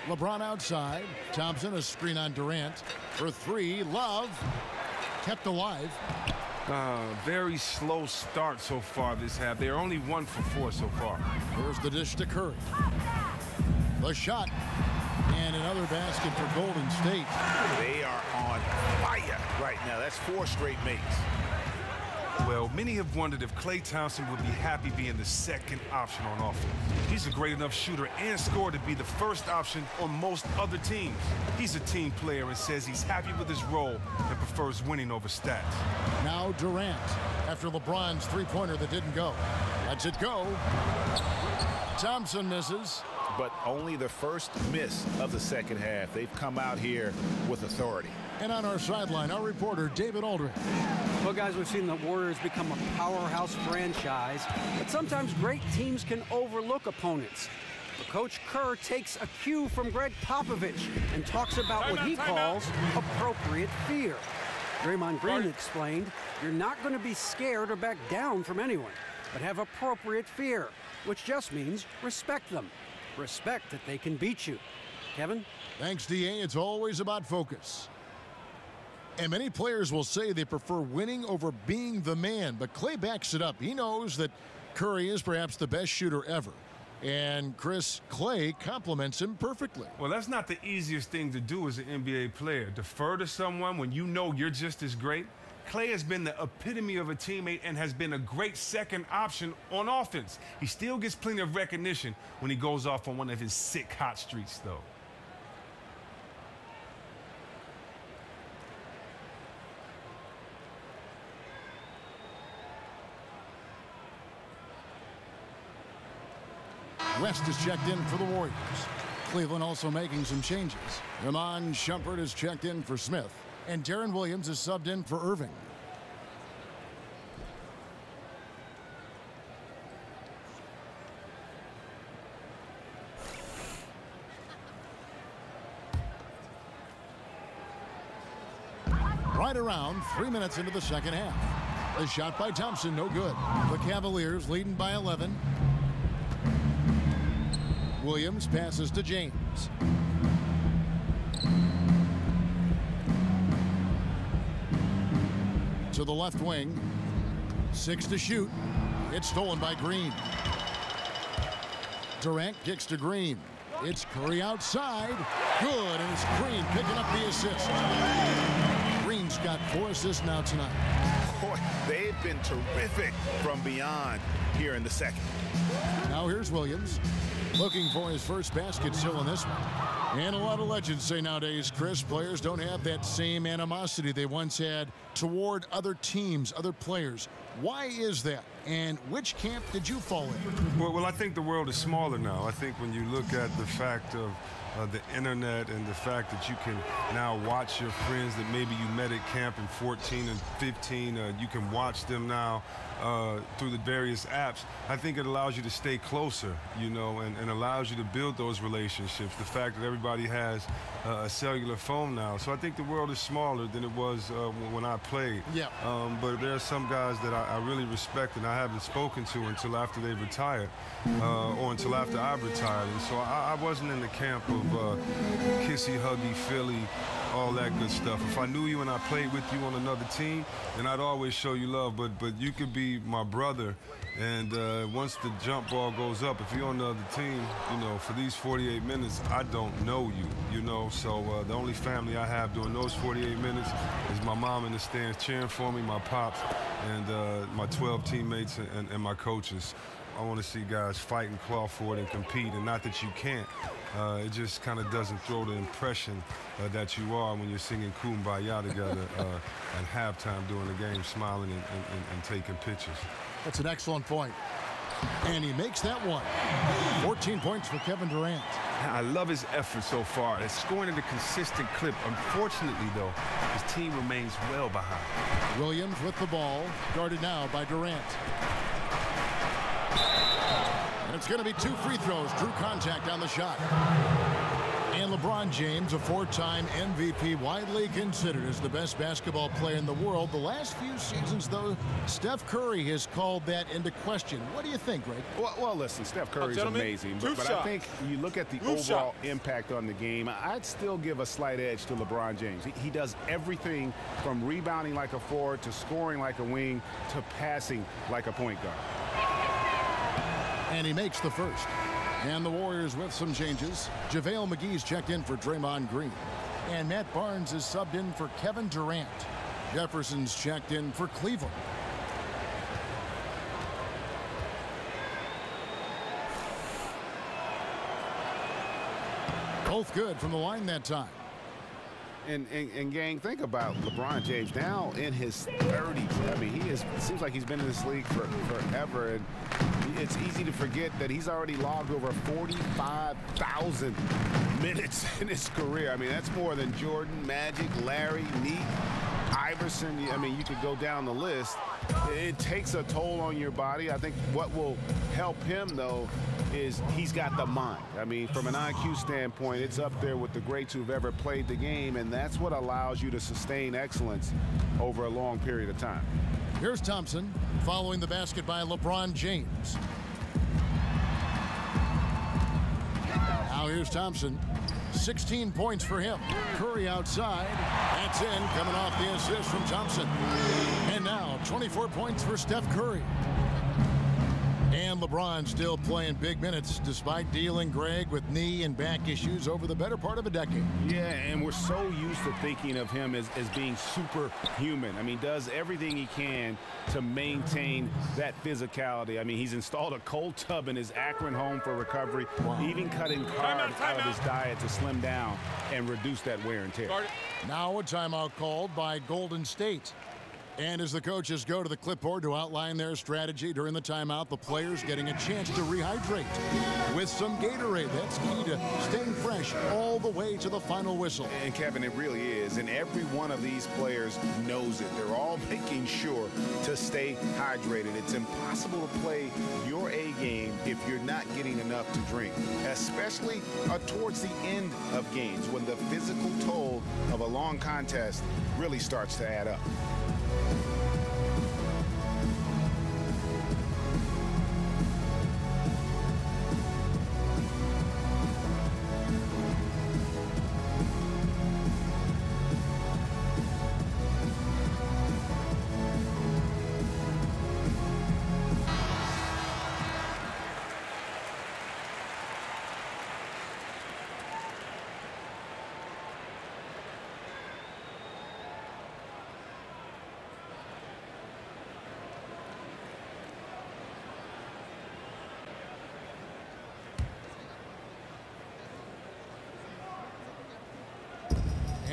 Speaker 2: LeBron outside. Thompson a screen on Durant. For 3, Love kept alive.
Speaker 3: Very slow start so far this half. They're only 1 for 4 so far.
Speaker 2: Here's the dish to Curry. The shot. And another basket for Golden State.
Speaker 7: They are on fire right now. That's 4 straight makes.
Speaker 3: Well, many have wondered if Klay Thompson would be happy being the 2nd option on offense. He's a great enough shooter and scorer to be the 1st option on most other teams. He's a team player and says he's happy with his role and prefers winning over stats.
Speaker 2: Now Durant, after LeBron's 3-pointer that didn't go. Lets it go. Thompson misses.
Speaker 7: But only the first miss of the second half. They've come out here with authority.
Speaker 2: And on our sideline, our reporter, David Aldridge.
Speaker 4: Well, guys, we've seen the Warriors become a powerhouse franchise, but sometimes great teams can overlook opponents. But Coach Kerr takes a cue from Greg Popovich and talks about what he calls appropriate fear. Draymond Green explained, you're not going to be scared or back down from anyone, but have appropriate fear, which just means respect them. Respect that they can beat you. Kevin?
Speaker 2: Thanks, D.A. It's always about focus. And many players will say they prefer winning over being the man, but Klay backs it up. He knows that Curry is perhaps the best shooter ever. And Chris, Klay compliments him perfectly.
Speaker 3: Well, that's not the easiest thing to do as an NBA player. Defer to someone when you know you're just as great. Klay has been the epitome of a teammate and has been a great 2nd option on offense. He still gets plenty of recognition when he goes off on one of his sick hot streaks, though.
Speaker 2: West is checked in for the Warriors. Cleveland also making some changes. Iman Shumpert is checked in for Smith. And Darren Williams is subbed in for Irving. Right around 3 minutes into the second half. The shot by Thompson, no good. The Cavaliers leading by 11. Williams passes to James. To the left wing. 6 to shoot. It's stolen by Green. Durant kicks to Green. It's Curry outside. Good, and it's Green picking up the assist. Green's got 4 assists now tonight.
Speaker 7: Boy, they've been terrific from beyond here in the second.
Speaker 2: Now here's Williams. Looking for his first basket still in this one. And a lot of legends say nowadays, Chris, players don't have that same animosity they once had toward other teams, other players. Why is that? And which camp did you fall in?
Speaker 3: Well, I think the world is smaller now. I think when you look at the fact of the internet and the fact that you can now watch your friends that maybe you met at camp in 14 and 15, you can watch them now through the various apps. I think it allows you to stay closer, you know, and allows you to build those relationships. The fact that everybody has a cellular phone now. So I think the world is smaller than it was when I played.
Speaker 2: Yeah.
Speaker 3: But there are some guys that I really respect and I haven't spoken to until after they retired or until after I retired. And so I wasn't in the camp of kissy, huggy, Philly, all that good stuff. If I knew you and I played with you on another team, then I'd always show you love. But you could be my brother, and once the jump ball goes up, if you're on the other team, you know, for these 48 minutes, I don't know you, you know. So the only family I have during those 48 minutes is my mom in the stands cheering for me, my pops, and my 12 teammates and my coaches. I want to see guys fight and claw for it and compete, and not that you can't. It just kind of doesn't throw the impression that you are when you're singing Kumbaya together at halftime during the game, smiling and taking pictures.
Speaker 2: That's an excellent point. And he makes that one. 14 points for Kevin Durant.
Speaker 3: I love his effort so far. It's scoring at a consistent clip. Unfortunately, though, his team remains well behind.
Speaker 2: Williams with the ball, guarded now by Durant. And it's going to be 2 free throws. Drew contact on the shot. And LeBron James, a 4-time MVP, widely considered as the best basketball player in the world. The last few seasons, though, Steph Curry has called that into question. What do you think, Greg?
Speaker 5: Well, listen, Steph Curry's amazing, but I think you look at the overall impact on the game, I'd still give a slight edge to LeBron James. He does everything from rebounding like a forward to scoring like a wing to passing like a point guard.
Speaker 2: And he makes the first. And the Warriors with some changes. JaVale McGee's checked in for Draymond Green. And Matt Barnes is subbed in for Kevin Durant. Jefferson's checked in for Cleveland. Both good from the line that time.
Speaker 5: And gang, think about LeBron James now in his 30s. I mean, it seems like he's been in this league forever. And it's easy to forget that he's already logged over 45,000 minutes in his career. I mean, that's more than Jordan, Magic, Larry, Meek, Iverson. I mean, you could go down the list. It takes a toll on your body. I think what will help him, though, is he's got the mind. I mean, from an IQ standpoint, it's up there with the greats who've ever played the game, and that's what allows you to sustain excellence over a long period of time.
Speaker 2: Here's Thompson following the basket by LeBron James. Now here's Thompson. 16 points for him. Curry outside. That's in, coming off the assist from Thompson. And now 24 points for Steph Curry. And LeBron still playing big minutes despite dealing, Greg, with knee and back issues over the better part of a decade.
Speaker 5: Yeah, and we're so used to thinking of him as being superhuman. I mean, does everything he can to maintain that physicality. I mean, he's installed a cold tub in his Akron home for recovery, even cutting carbs out of his diet to slim down and reduce that wear and tear.
Speaker 2: Now a timeout called by Golden State. And as the coaches go to the clipboard to outline their strategy during the timeout, the players getting a chance to rehydrate with some Gatorade. That's key to staying fresh all the way to the final whistle.
Speaker 5: And Kevin, it really is. And every one of these players knows it. They're all making sure to stay hydrated. It's impossible to play your A game if you're not getting enough to drink, especially towards the end of games when the physical toll of a long contest really starts to add up.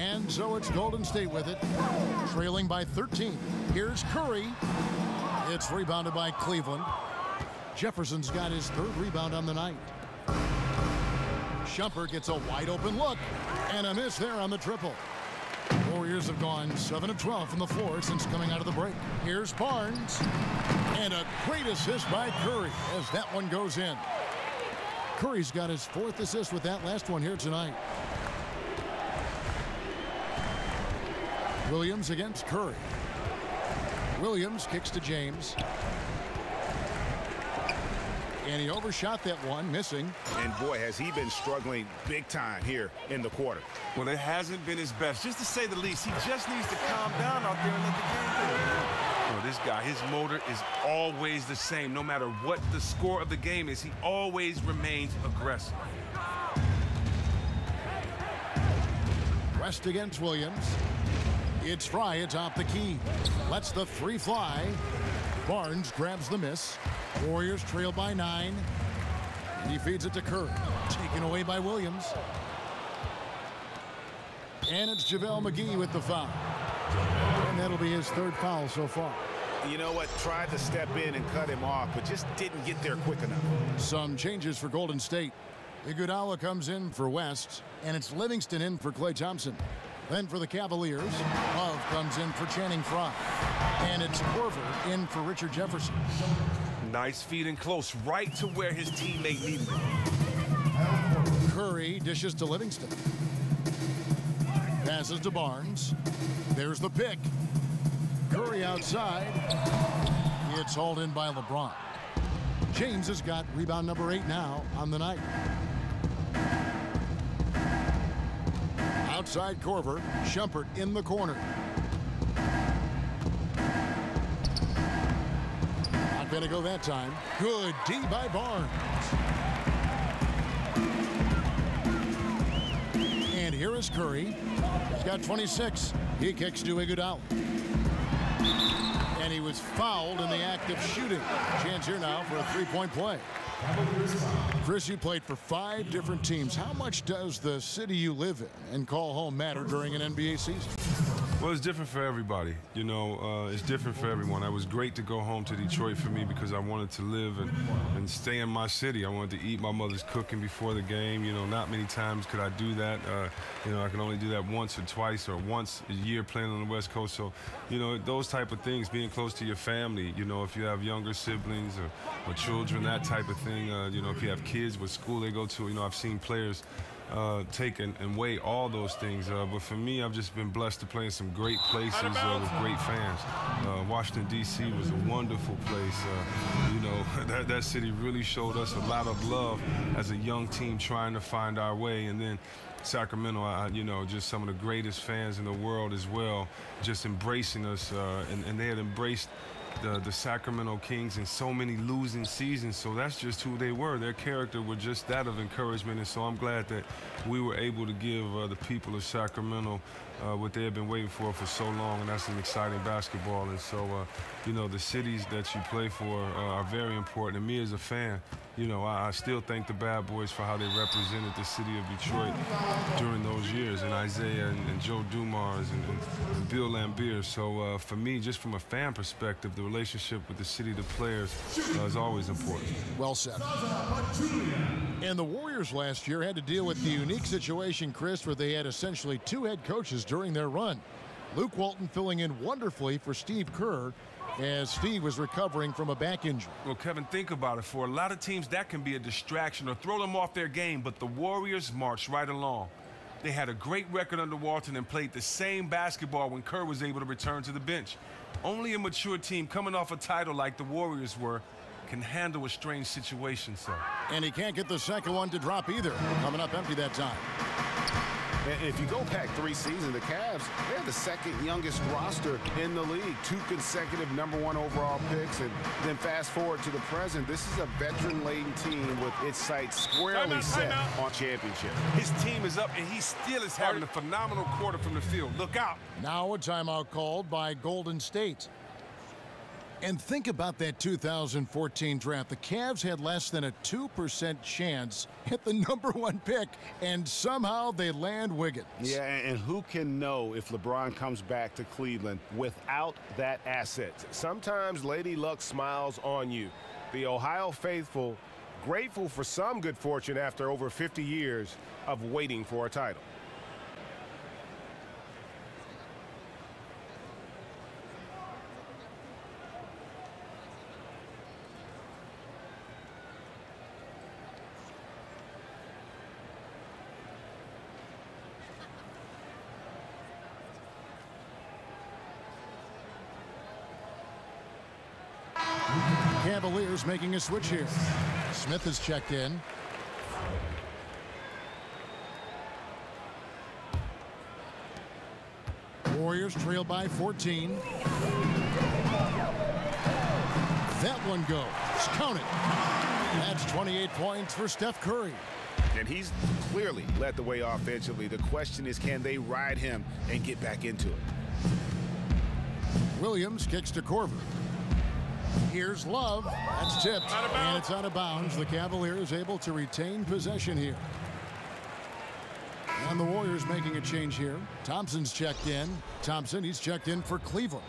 Speaker 2: And so it's Golden State with it, trailing by 13. Here's Curry. It's rebounded by Cleveland. Jefferson's got his 3rd rebound on the night. Shumpert gets a wide open look, and a miss there on the triple. Warriors have gone 7 of 12 from the floor since coming out of the break. Here's Barnes, and a great assist by Curry as that one goes in. Curry's got his 4th assist with that last one here tonight. Williams against Curry. Williams kicks to James. And he overshot that one, missing.
Speaker 5: And boy, has he been struggling big time here in the quarter.
Speaker 3: Well, it hasn't been his best, just to say the least. He just needs to calm down out there and let the game go. Well, this guy, his motor is always the same. No matter what the score of the game is, he always remains aggressive.
Speaker 2: West against Williams. It's Fry atop the key. Lets the 3 fly. Barnes grabs the miss. Warriors trail by 9. And he feeds it to Curry. Taken away by Williams. And it's JaVale McGee with the foul. And that'll be his 3rd foul so far.
Speaker 5: You know what? Tried to step in and cut him off, but just didn't get there quick enough.
Speaker 2: Some changes for Golden State. Iguodala comes in for West, and it's Livingston in for Klay Thompson. Then for the Cavaliers, Love comes in for Channing Frye. And it's Korver in for Richard Jefferson.
Speaker 3: Nice feed in close, right to where his teammate needed it.
Speaker 2: Curry dishes to Livingston. Passes to Barnes. There's the pick. Curry outside. It's hauled in by LeBron. James has got rebound number 8 now on the night. Outside Korver. Shumpert in the corner. Not going to go that time. Good D by Barnes. And here is Curry. He's got 26. He kicks to Iguodala. And he was fouled in the act of shooting. Chance here now for a 3-point play. Chris, you played for 5 different teams. How much does the city you live in and call home matter during an NBA season?
Speaker 3: Well, it's different for everybody. You know, it's different for everyone. It was great to go home to Detroit for me because I wanted to live and stay in my city. I wanted to eat my mother's cooking before the game. You know, not many times could I do that. You know, I can only do that once or twice or once a year playing on the West Coast. So, you know, those type of things, being close to your family, you know, if you have younger siblings or children, that type of thing, you know, if you have kids, what school they go to, you know, I've seen players take and weigh all those things. But for me, I've just been blessed to play in some great places with great fans. Washington, D.C. was a wonderful place. You know, that city really showed us a lot of love as a young team trying to find our way. And then Sacramento, you know, just some of the greatest fans in the world as well, just embracing us. And they had embraced the Sacramento Kings in so many losing seasons, so that's just who they were. Their character was just that of encouragement, and so I'm glad that we were able to give the people of Sacramento what they have been waiting for so long, and that's some exciting basketball. And so, you know, the cities that you play for are very important. And me as a fan, you know, I still thank the Bad Boys for how they represented the city of Detroit during those years, and Isaiah and Joe Dumars and Bill Laimbeer. So for me, just from a fan perspective, the relationship with the city, the players, is always important.
Speaker 2: Well said. And the Warriors last year had to deal with the unique situation, Chris, where they had essentially 2 head coaches during their run. Luke Walton filling in wonderfully for Steve Kerr as Steve was recovering from a back injury.
Speaker 3: Well, Kevin, think about it. For a lot of teams, that can be a distraction or throw them off their game, but the Warriors marched right along. They had a great record under Walton and played the same basketball when Kerr was able to return to the bench. Only a mature team coming off a title like the Warriors were can handle a strange situation, so.
Speaker 2: And he can't get the second one to drop either. Coming up empty that time.
Speaker 5: And if you go back 3 seasons, the Cavs, they have the 2nd youngest roster in the league. 2 consecutive #1 overall picks. And then fast forward to the present, this is a veteran-laden team with its sights squarely set on championship.
Speaker 3: His team is up, and he still is having a phenomenal quarter from the field. Look out.
Speaker 2: Now a timeout called by Golden State. And think about that 2014 draft. The Cavs had less than a 2% chance at the #1 pick, and somehow they land Wiggins.
Speaker 5: Yeah, and who can know if LeBron comes back to Cleveland without that asset? Sometimes Lady Luck smiles on you. The Ohio faithful grateful for some good fortune after over 50 years of waiting for a title.
Speaker 2: Cavaliers making a switch here. Smith is checked in. Warriors trail by 14. That one goes. Count it. That's 28 points for Steph Curry.
Speaker 5: And he's clearly led the way offensively. The question is, can they ride him and get back into it?
Speaker 2: Williams kicks to Korver. Here's Love. That's tipped. And it's out of bounds. The Cavaliers able to retain possession here. And the Warriors making a change here. Thompson's checked in. Thompson, he's checked in for Cleveland.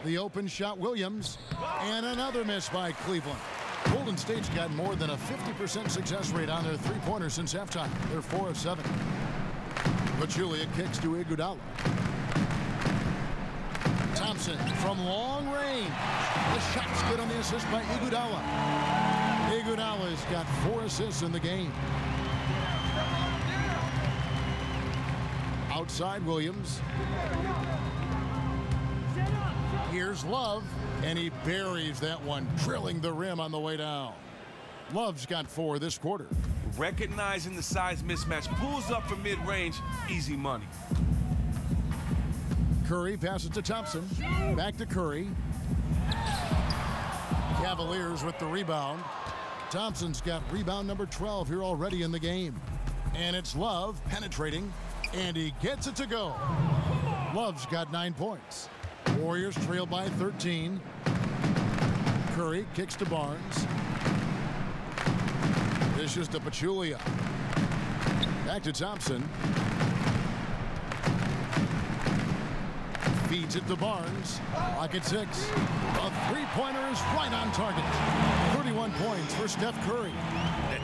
Speaker 2: The open shot, Williams. And another miss by Cleveland. Golden State's got more than a 50% success rate on their three-pointers since halftime. They're 4 of 7. Pachulia kicks to Iguodala. Thompson from long range. The shot's good on the assist by Iguodala. Iguodala's got 4 assists in the game. Outside Williams. Here's Love, and he buries that one, drilling the rim on the way down. Love's got 4 this quarter.
Speaker 3: Recognizing the size mismatch, pulls up from mid-range, easy money.
Speaker 2: Curry passes to Thompson. Back to Curry. Cavaliers with the rebound. Thompson's got rebound number 12 here already in the game. And it's Love penetrating, and he gets it to go. Love's got 9 points. Warriors trail by 13. Curry kicks to Barnes. Dishes to Pachulia. Back to Thompson. Feeds it to Barnes. Clock at 6. A three-pointer is right on target. 31 points for Steph Curry.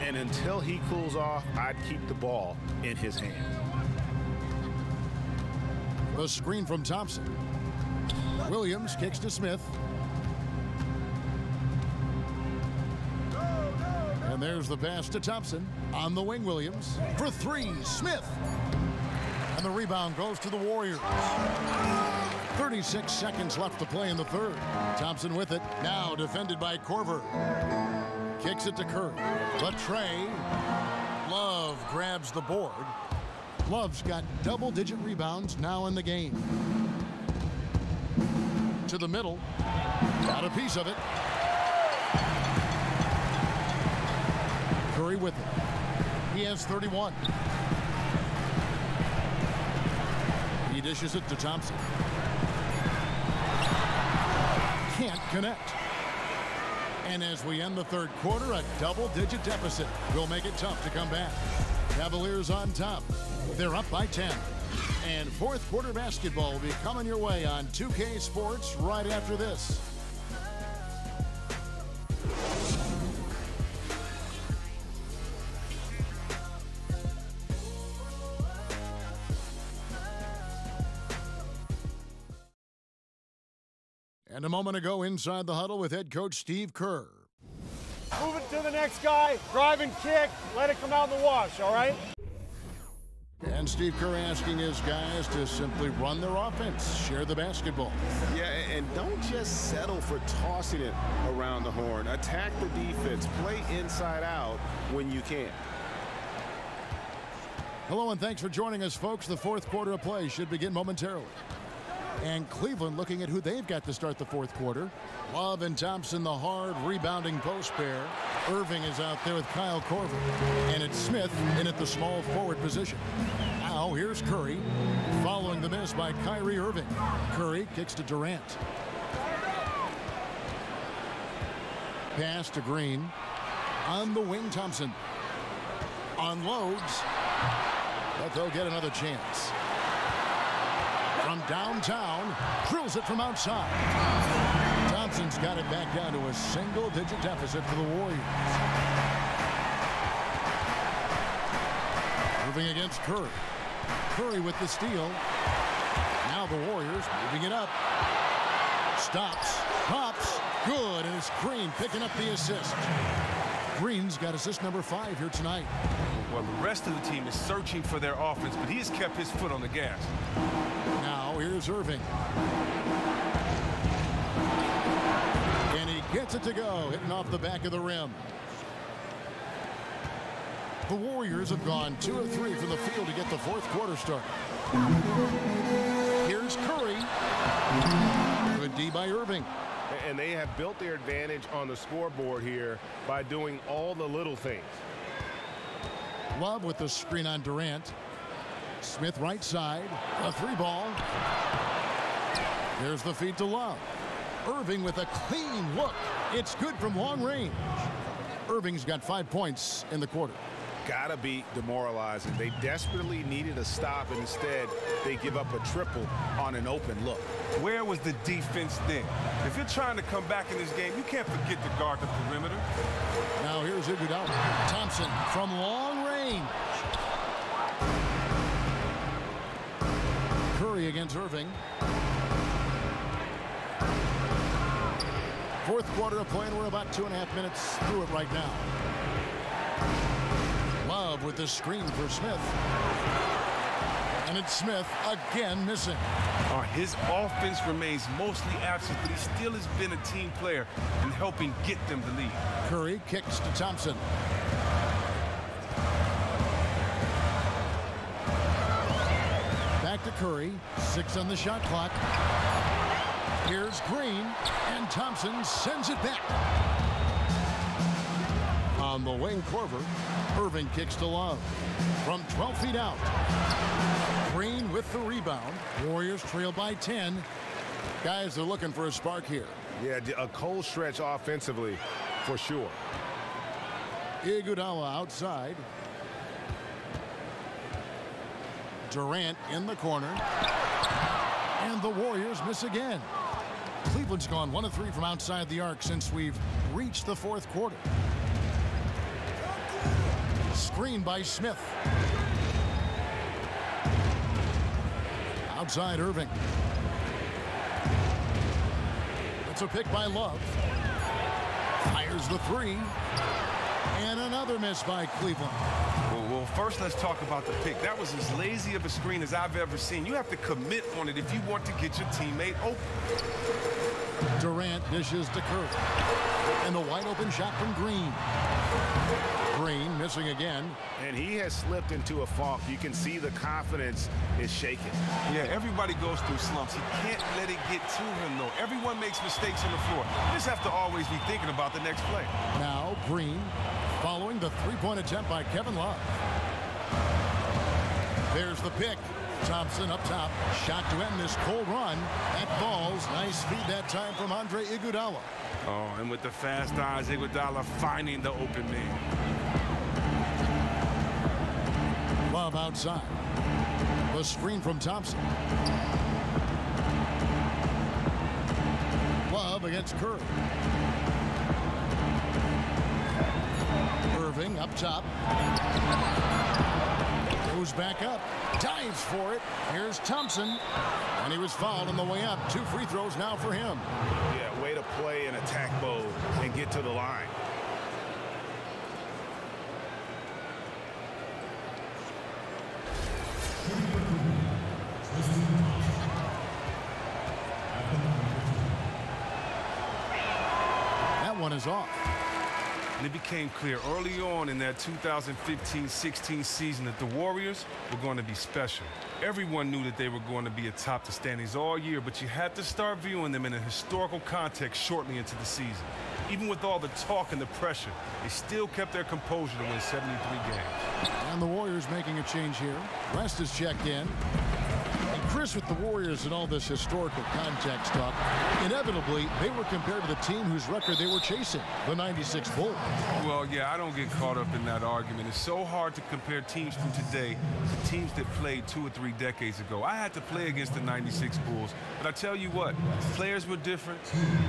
Speaker 5: And until he cools off, I'd keep the ball in his hand.
Speaker 2: The screen from Thompson. Williams kicks to Smith. And there's the pass to Thompson. On the wing, Williams. For 3, Smith. And the rebound goes to the Warriors. 36 seconds left to play in the third. Thompson with it. Now defended by Korver. Kicks it to Curry. But Trey. Love grabs the board. Love's got double-digit rebounds now in the game. To the middle. Got a piece of it. Curry with it. He has 31. He dishes it to Thompson. Can't connect. And as we end the third quarter, a double-digit deficit will make it tough to come back. Cavaliers on top. They're up by 10. And fourth quarter basketball will be coming your way on 2K Sports right after this. And a moment ago inside the huddle with head coach Steve Kerr.
Speaker 8: Move it to the next guy, drive and kick, let it come out in the wash, all right?
Speaker 2: And Steve Kerr asking his guys to simply run their offense, share the basketball.
Speaker 5: Yeah, and don't just settle for tossing it around the horn. Attack the defense, play inside out when you can.
Speaker 2: Hello and thanks for joining us, folks. The fourth quarter of play should begin momentarily. And Cleveland looking at who they've got to start the fourth quarter. Love and Thompson, the hard rebounding post pair. Irving is out there with Kyle Korver. And it's Smith in at the small forward position. Now here's Curry following the miss by Kyrie Irving. Curry kicks to Durant. Pass to Green. On the wing, Thompson unloads, but they'll get another chance. From downtown, drills it from outside. Thompson's got it back down to a single-digit deficit for the Warriors. Moving against Curry. Curry with the steal. Now the Warriors moving it up. Stops, pops, good, and it's Green picking up the assist. Green's got assist number 5 here tonight.
Speaker 3: Well, the rest of the team is searching for their offense, but he has kept his foot on the gas.
Speaker 2: Now here's Irving. And he gets it to go, hitting off the back of the rim. The Warriors have gone 2 of 3 from the field to get the fourth quarter started. Here's Curry. Good D by Irving.
Speaker 7: And they have built their advantage on the scoreboard here by doing all the little things.
Speaker 2: Love with the screen on Durant. Smith right side. A 3-ball. There's the feed to Love. Irving with a clean look. It's good from long range. Irving's got 5 points in the quarter.
Speaker 7: Gotta be demoralizing. They desperately needed a stop, and instead they give up a triple on an open look.
Speaker 3: Where was the defense then? If you're trying to come back in this game, you can't forget to guard the perimeter.
Speaker 2: Now here's Iguodala. Thompson from long range. Curry against Irving. Fourth quarter of play, and we're about 2.5 minutes through it right now. Love with the screen for Smith. And it's Smith again missing.
Speaker 3: His offense remains mostly absent, but he still has been a team player in helping get them the lead.
Speaker 2: Curry kicks to Thompson. Back to Curry. 6 on the shot clock. Here's Green, and Thompson sends it back. On the wing, Korver. Irving kicks to Love. From 12 feet out. Green with the rebound. Warriors trail by 10. Guys are looking for a spark here.
Speaker 7: Yeah, a cold stretch offensively, for sure.
Speaker 2: Iguodala outside. Durant in the corner. And the Warriors miss again. Cleveland's gone 1 of 3 from outside the arc since we've reached the fourth quarter. Screen by Smith. Outside Irving. It's a pick by Love. Fires the 3. And another miss by Cleveland.
Speaker 3: Well, first let's talk about the pick. That was as lazy of a screen as I've ever seen. You have to commit on it if you want to get your teammate open.
Speaker 2: Durant dishes to Curry. And the wide open shot from Green. Green missing again.
Speaker 7: And he has slipped into a funk. You can see the confidence is shaken.
Speaker 3: Yeah, everybody goes through slumps. He can't let it get to him, though. Everyone makes mistakes on the floor. You just have to always be thinking about the next play.
Speaker 2: Now Green following the 3-point attempt by Kevin Love. There's the pick. Thompson up top. Shot to end this cold run. That falls. Nice feed that time from Andre Iguodala.
Speaker 3: Oh, and with the fast eyes, Iguodala finding the open man.
Speaker 2: Love outside. The screen from Thompson. Love against Curry. Irving up top. Goes back up. Dives for it. Here's Thompson. And he was fouled on the way up. 2 free throws now for him.
Speaker 7: Yeah, way to play in attack mode and get to the line.
Speaker 2: That one is off.
Speaker 3: And it became clear early on in that 2015-16 season that the Warriors were going to be special. Everyone knew that they were going to be atop the standings all year, but you had to start viewing them in a historical context shortly into the season. Even with all the talk and the pressure, they still kept their composure to win 73 games.
Speaker 2: And the Warriors making a change here. West is checked in. And Chris, with the Warriors and all this historical context talk, inevitably they were compared to the team whose record they were chasing, the '96 Bulls.
Speaker 3: Well, yeah, I don't get caught up in that argument. It's so hard to compare teams from today to teams that played 2 or 3 decades ago. I had to play against the '96 Bulls, but I tell you what, players were different,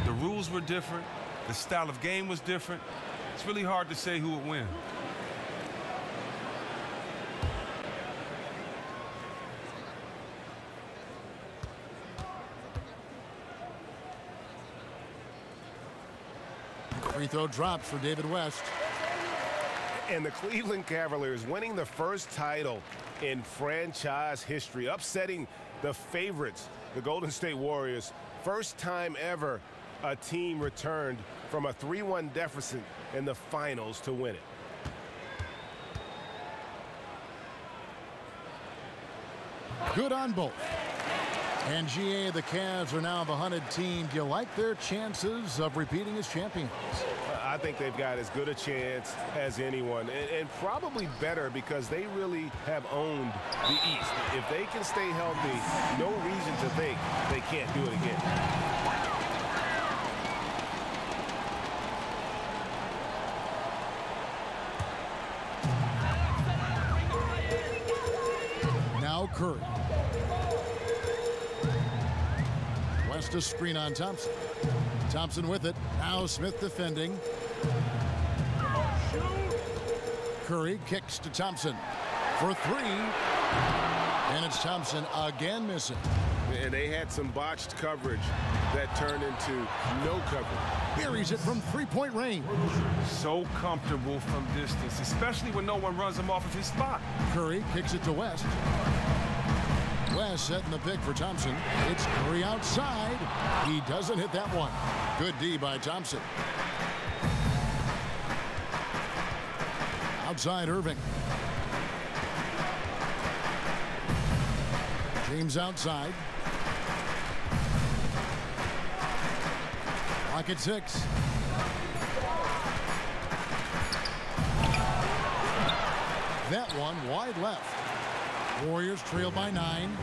Speaker 3: the rules were different, the style of game was different. It's really hard to say who would win.
Speaker 2: Free throw dropped for David West.
Speaker 7: And the Cleveland Cavaliers winning the first title in franchise history, upsetting the favorites, the Golden State Warriors. First time ever a team returned from a 3-1 deficit in the finals to win it.
Speaker 2: Good on both. And GA, the Cavs are now the hunted team. Do you like their chances of repeating as champions?
Speaker 7: I think they've got as good a chance as anyone, and probably better because they really have owned the East. If they can stay healthy, no reason to think they can't do it again.
Speaker 2: Now Curry. West a screen on Thompson. Thompson with it. Now Smith defending. Curry kicks to Thompson for 3. And it's Thompson again missing.
Speaker 7: And they had some botched coverage that turned into no coverage.
Speaker 2: Buries it from 3-point range.
Speaker 3: So comfortable from distance, especially when no one runs him off of his spot.
Speaker 2: Curry kicks it to West. West setting the pick for Thompson. It's Curry outside. He doesn't hit that one. Good D by Thompson. Outside Irving. James outside. Clock at 6. That one wide left. Warriors trail by 9.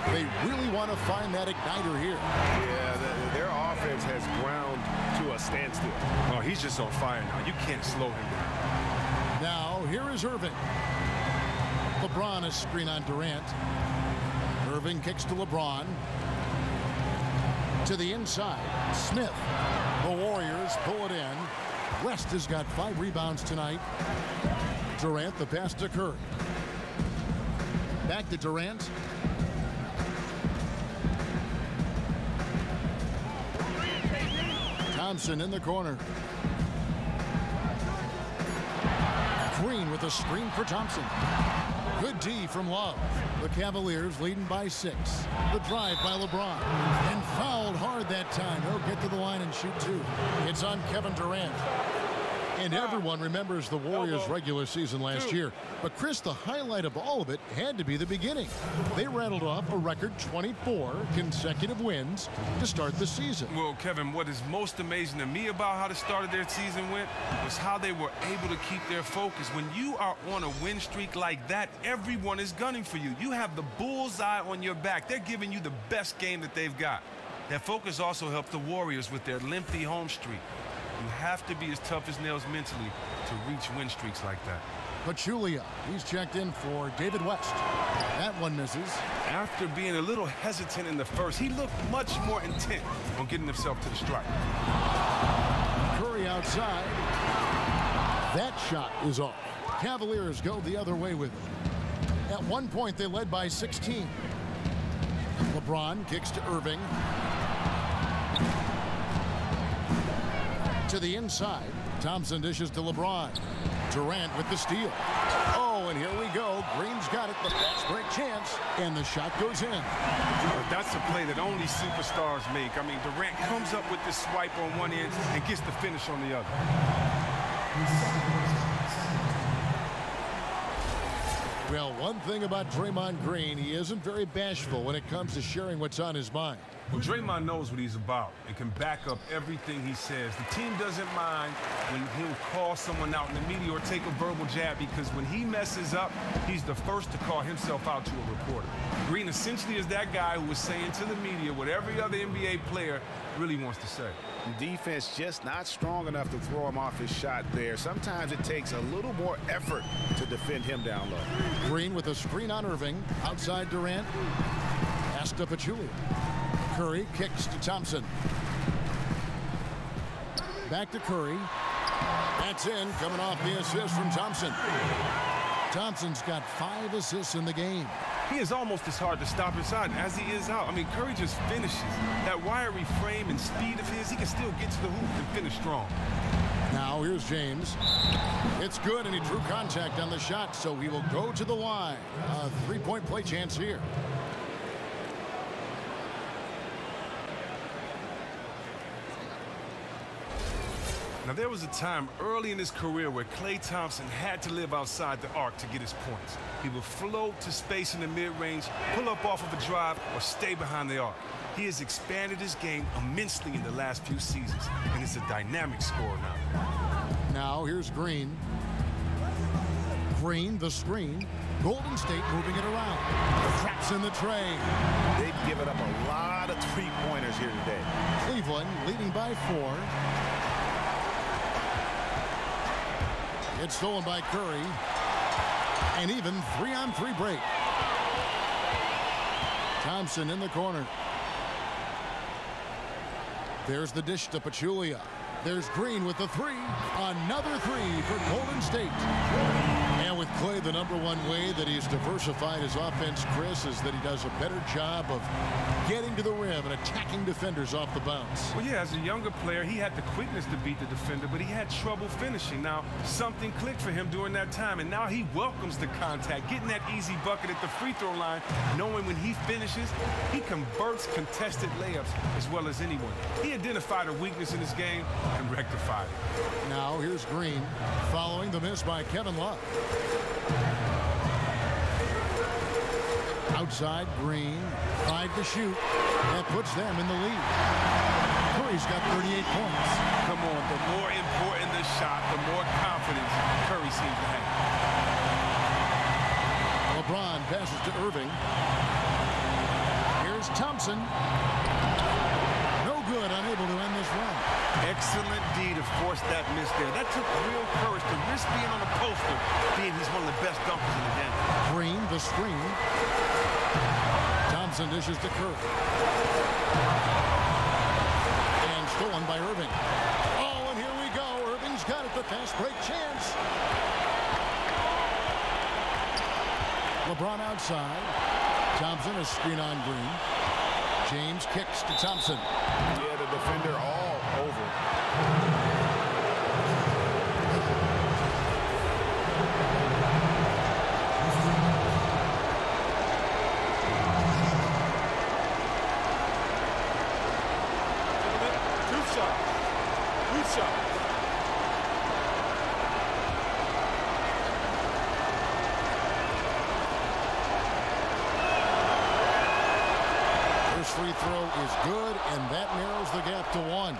Speaker 2: They really want to find that igniter here.
Speaker 7: Yeah, their offense has ground to a standstill.
Speaker 3: Oh, he's just on fire now. You can't slow him down.
Speaker 2: Now, here is Irving. LeBron is screen on Durant. Irving kicks to LeBron. To the inside. Smith. The Warriors pull it in. West has got 5 rebounds tonight. Durant, the pass to Curry. Back to Durant. Thompson in the corner. Green with a screen for Thompson. Good D from Love. The Cavaliers leading by 6. The drive by LeBron. And fouled hard that time. He'll get to the line and shoot 2. It's on Kevin Durant. And everyone remembers the Warriors' regular season last year. But, Chris, the highlight of all of it had to be the beginning. They rattled off a record 24 consecutive wins to start the season.
Speaker 3: Well, Kevin, what is most amazing to me about how the start of their season went was how they were able to keep their focus. When you are on a win streak like that, everyone is gunning for you. You have the bullseye on your back. They're giving you the best game that they've got. That focus also helped the Warriors with their lengthy home streak. You have to be as tough as nails mentally to reach win streaks like that.
Speaker 2: Pachulia, he's checked in for David West. That one misses.
Speaker 3: After being a little hesitant in the first, he looked much more intent on getting himself to the strike.
Speaker 2: Curry outside. That shot is off. Cavaliers go the other way with it. At one point, they led by 16. LeBron kicks to Irving. To the inside. Thompson dishes to LeBron. Durant with the steal. Oh, and here we go. Green's got it. The fast break chance. And the shot goes in.
Speaker 3: That's a play that only superstars make. I mean, Durant comes up with this swipe on one end and gets the finish on the other.
Speaker 2: Well, one thing about Draymond Green, he isn't very bashful when it comes to sharing what's on his mind.
Speaker 3: Well, Draymond knows what he's about and can back up everything he says. The team doesn't mind when he'll call someone out in the media or take a verbal jab, because when he messes up, he's the first to call himself out to a reporter. Green essentially is that guy who is saying to the media what every other NBA player really wants to say.
Speaker 5: Defense just not strong enough to throw him off his shot there. Sometimes it takes a little more effort to defend him down low.
Speaker 2: Green with a screen on Irving. Outside Durant. Pass to Pachulia. Curry kicks to Thompson. Back to Curry. That's in, coming off the assist from Thompson. Thompson's got 5 assists in the game.
Speaker 3: He is almost as hard to stop inside as he is out. I mean, Curry just finishes. That wiry frame and speed of his, he can still get to the hoop and finish strong.
Speaker 2: Now here's James. It's good, and he drew contact on the shot, so he will go to the line. A 3-point play chance here.
Speaker 3: Now, there was a time early in his career where Klay Thompson had to live outside the arc to get his points. He would float to space in the mid-range, pull up off of a drive, or stay behind the arc. He has expanded his game immensely in the last few seasons, and is a dynamic scorer now.
Speaker 2: Now here's Green. Green, the screen. Golden State moving it around. Traps in the tray.
Speaker 5: They've given up a lot of three-pointers here today.
Speaker 2: Cleveland leading by 4. It's stolen by Curry. And even 3-on-3 break. Thompson in the corner. There's the dish to Pachulia. There's Green with the 3. Another 3 for Golden State. And with Klay, the #1 way that he's diversified his offense, Chris, is that he does a better job of getting to the rim and attacking defenders off the bounce.
Speaker 3: Well, yeah, as a younger player, he had the quickness to beat the defender, but he had trouble finishing. Now, something clicked for him during that time, and now he welcomes the contact, getting that easy bucket at the free throw line, knowing when he finishes, he converts contested layups as well as anyone. He identified a weakness in his game and rectified it.
Speaker 2: Now here's Green following the miss by Kevin Love. Outside Green, 5 to shoot. That puts them in the lead. Curry's got 38 points.
Speaker 3: Come on, the more important the shot, the more confidence Curry seems to have.
Speaker 2: LeBron passes to Irving. Here's Thompson. No good, unable to end this run.
Speaker 3: Excellent D to force that miss there. That took real courage to risk being on the poster, being he's one of the best dunkers in the game.
Speaker 2: Green, the screen. Thompson dishes to Curry. And stolen by Irving. Oh, and here we go. Irving's got it, the fast break chance. LeBron outside. Thompson, a screen on Green. James kicks to Thompson.
Speaker 5: Yeah, the defender all over.
Speaker 10: Good shot.
Speaker 2: First free throw is good, and that narrows the gap to 1.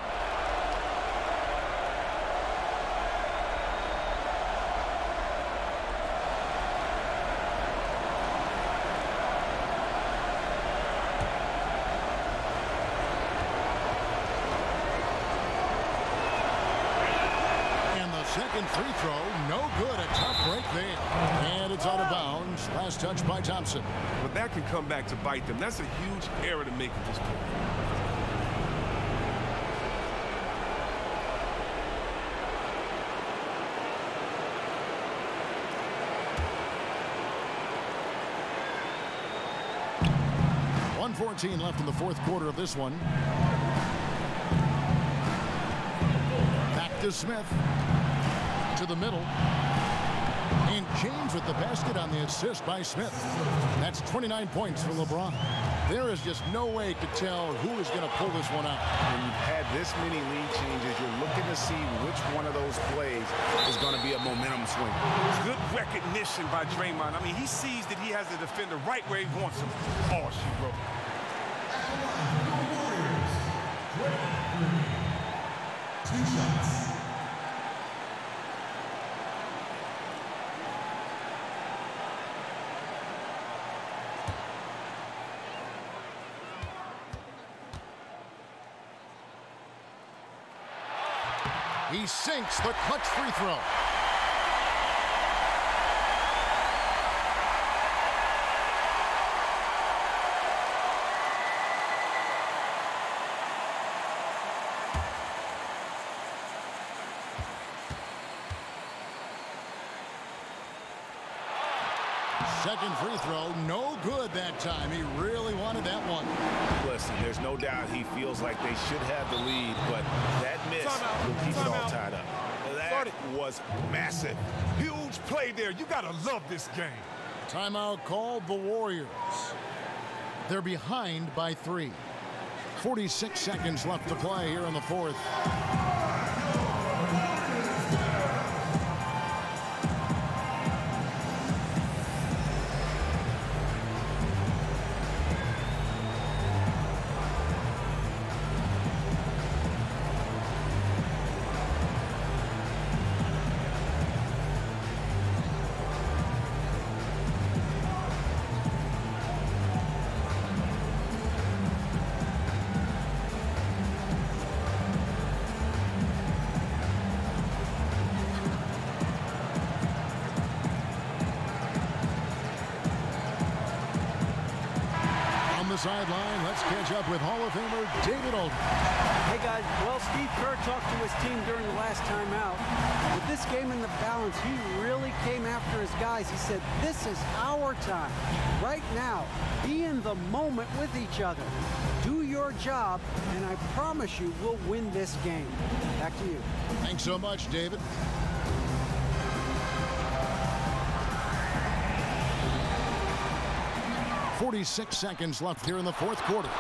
Speaker 2: Second free throw, no good. A tough break there. And it's out of bounds. Last touch by Thompson.
Speaker 3: But that can come back to bite them. That's a huge error to make at this point.
Speaker 2: .114 left in the fourth quarter of this one. Back to Smith. To the middle. And James with the basket on the assist by Smith. That's 29 points for LeBron. There is just no way to tell who is going to pull this one out.
Speaker 5: When you've had this many lead changes, you're looking to see which one of those plays is going to be a momentum swing.
Speaker 3: Good recognition by Draymond. I mean, he sees that he has the defender right where he wants him. Oh, she wrote.
Speaker 9: Two shots.
Speaker 2: He sinks the clutch free throw. Second free throw, no good that time. He really wanted that one.
Speaker 7: Listen, there's no doubt he feels like they should have the lead, but that miss will keep it all tied up. That was massive.
Speaker 3: Huge play there. You got to love this game.
Speaker 2: Timeout called the Warriors. They're behind by 3. 46 seconds left to play here in the fourth. Sideline, let's catch up with Hall of Famer David Oldham.
Speaker 4: Hey guys, well, Steve Kerr talked to his team during the last timeout. With this game in the balance, he really came after his guys. He said, this is our time. Right now, be in the moment with each other. Do your job, and I promise you we'll win this game. Back to you.
Speaker 2: Thanks so much, David. .46 seconds left here in the fourth quarter.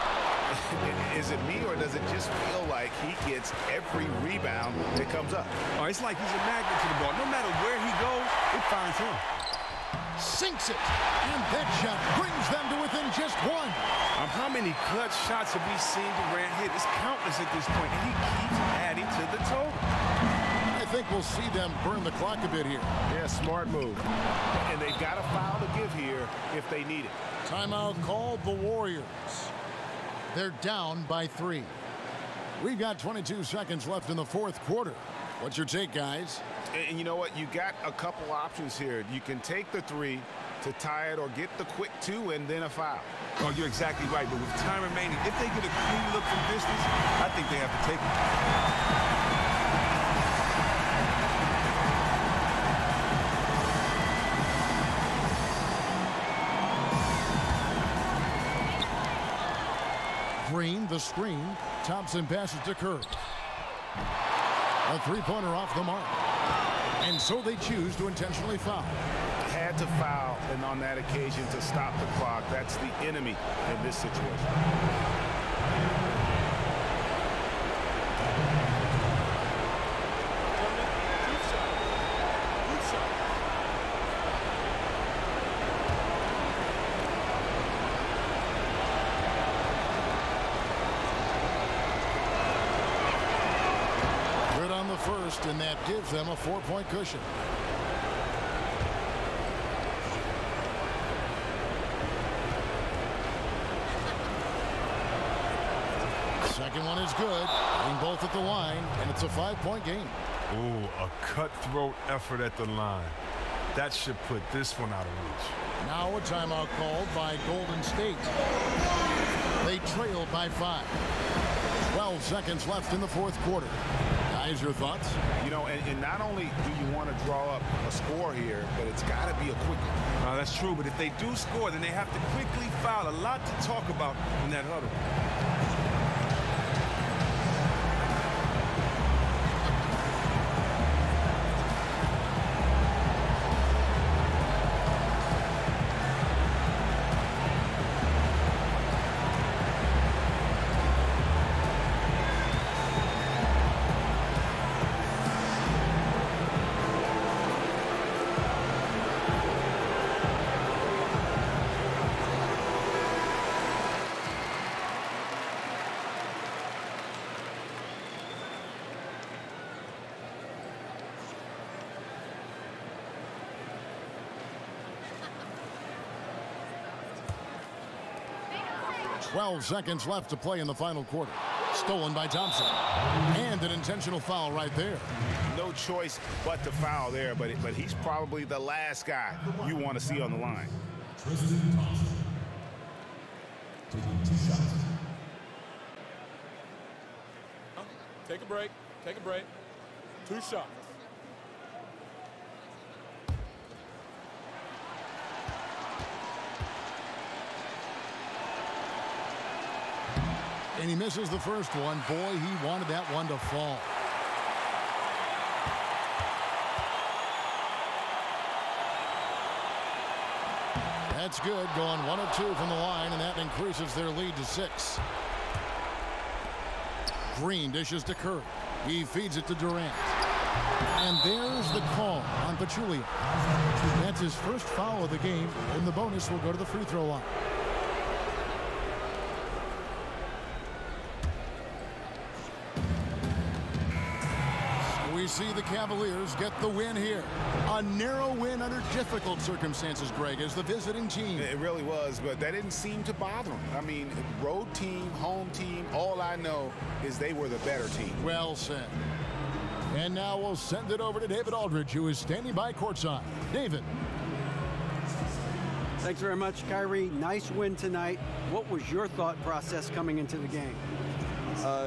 Speaker 7: Is it me, or does it just feel like he gets every rebound that comes up?
Speaker 3: Oh, it's like he's a magnet to the ball. No matter where he goes, it finds him.
Speaker 2: Sinks it, and that shot brings them to within just 1.
Speaker 3: How many clutch shots have we seen Durant hit? It's countless at this point, and he keeps adding to the total.
Speaker 2: I think we'll see them burn the clock a bit here.
Speaker 7: Yeah, smart move. And they've got a foul to give here if they need it.
Speaker 2: Timeout called the Warriors. They're down by 3. We've got 22 seconds left in the fourth quarter. What's your take, guys?
Speaker 7: And you know what? You got a couple options here. You can take the 3 to tie it, or get the quick 2 and then a foul.
Speaker 3: Oh, you're exactly right. But with time remaining, if they get a clean look from distance, I think they have to take it.
Speaker 2: Green, the screen. Thompson passes to Kerr. A three-pointer off the mark. And so they choose to intentionally foul.
Speaker 5: Had to foul, and on that occasion to stop the clock. That's the enemy in this situation.
Speaker 2: First, and that gives them a 4-point cushion. Second one is good. Hitting both at the line, and it's a 5-point game.
Speaker 3: Ooh, a cutthroat effort at the line. That should put this one out of reach.
Speaker 2: Now a timeout called by Golden State. They trail by 5. 12 seconds left in the fourth quarter. Guys, your thoughts?
Speaker 5: You know, and not only do you want to draw up a score here, but it's got to be a quick one.
Speaker 3: That's true, but if they do score, then they have to quickly foul. A lot to talk about in that huddle.
Speaker 2: 12 seconds left to play in the final quarter. Stolen by Thompson. And an intentional foul right there.
Speaker 5: No choice but to foul there, but he's probably the last guy you want to see on the line.
Speaker 10: Take a break. Take a break. 2 shots.
Speaker 2: And he misses the first one. Boy, he wanted that one to fall. That's good, going 1 of 2 from the line, and that increases their lead to 6. Green dishes to Curry. He feeds it to Durant. And there's the call on Pachulia. That's his first foul of the game, and the bonus will go to the free throw line. We see the Cavaliers get the win here. A narrow win under difficult circumstances, Greg, as the visiting team.
Speaker 5: It really was, but that didn't seem to bother them. I mean, road team, home team, all I know is they were the better team.
Speaker 2: Well said. And now we'll send it over to David Aldridge, who is standing by courtside. David.
Speaker 4: Thanks very much, Kyrie. Nice win tonight. What was your thought process coming into the game?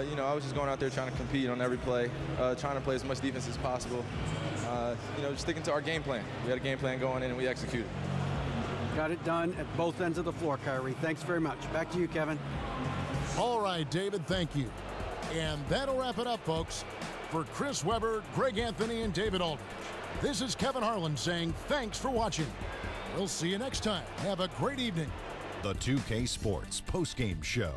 Speaker 12: You know, I was just going out there trying to compete on every play, trying to play as much defense as possible. You know, just sticking to our game plan. We had a game plan going in, and we executed.
Speaker 4: Got it done at both ends of the floor, Kyrie. Thanks very much. Back to you, Kevin.
Speaker 2: All right, David, thank you. And that'll wrap it up, folks. For Chris Webber, Greg Anthony, and David Aldridge, this is Kevin Harlan saying thanks for watching. We'll see you next time. Have a great evening.
Speaker 9: The 2K Sports postgame show.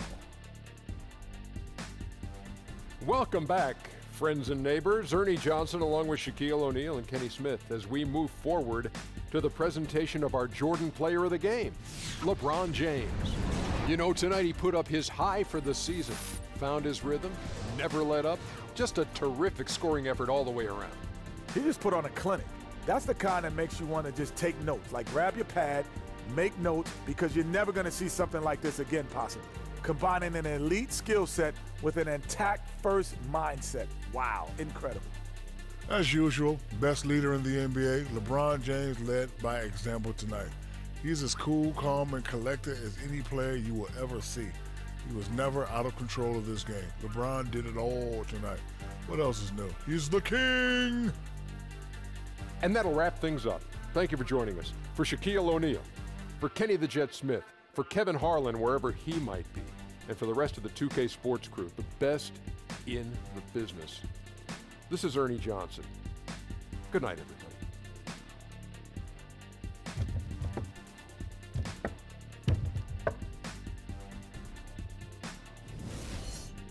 Speaker 1: Welcome back, friends and neighbors. Ernie Johnson along with Shaquille O'Neal and Kenny Smith as we move forward to the presentation of our Jordan Player of the Game, LeBron James. You know, tonight he put up his high for the season, found his rhythm, never let up. Just a terrific scoring effort all the way around.
Speaker 10: He just put on a clinic. That's the kind that makes you want to just take notes. Like, grab your pad, make notes, because you're never going to see something like this again possibly. Combining an elite skill set with an intact first mindset. Wow, incredible.
Speaker 11: As usual, best leader in the NBA, LeBron James led by example tonight. He's as cool, calm, and collected as any player you will ever see. He was never out of control of this game. LeBron did it all tonight. What else is new? He's the king!
Speaker 1: And that'll wrap things up. Thank you for joining us. For Shaquille O'Neal, for Kenny the Jet Smith, for Kevin Harlan, wherever he might be, and for the rest of the 2K Sports crew, the best in the business. This is Ernie Johnson. Good night, everybody.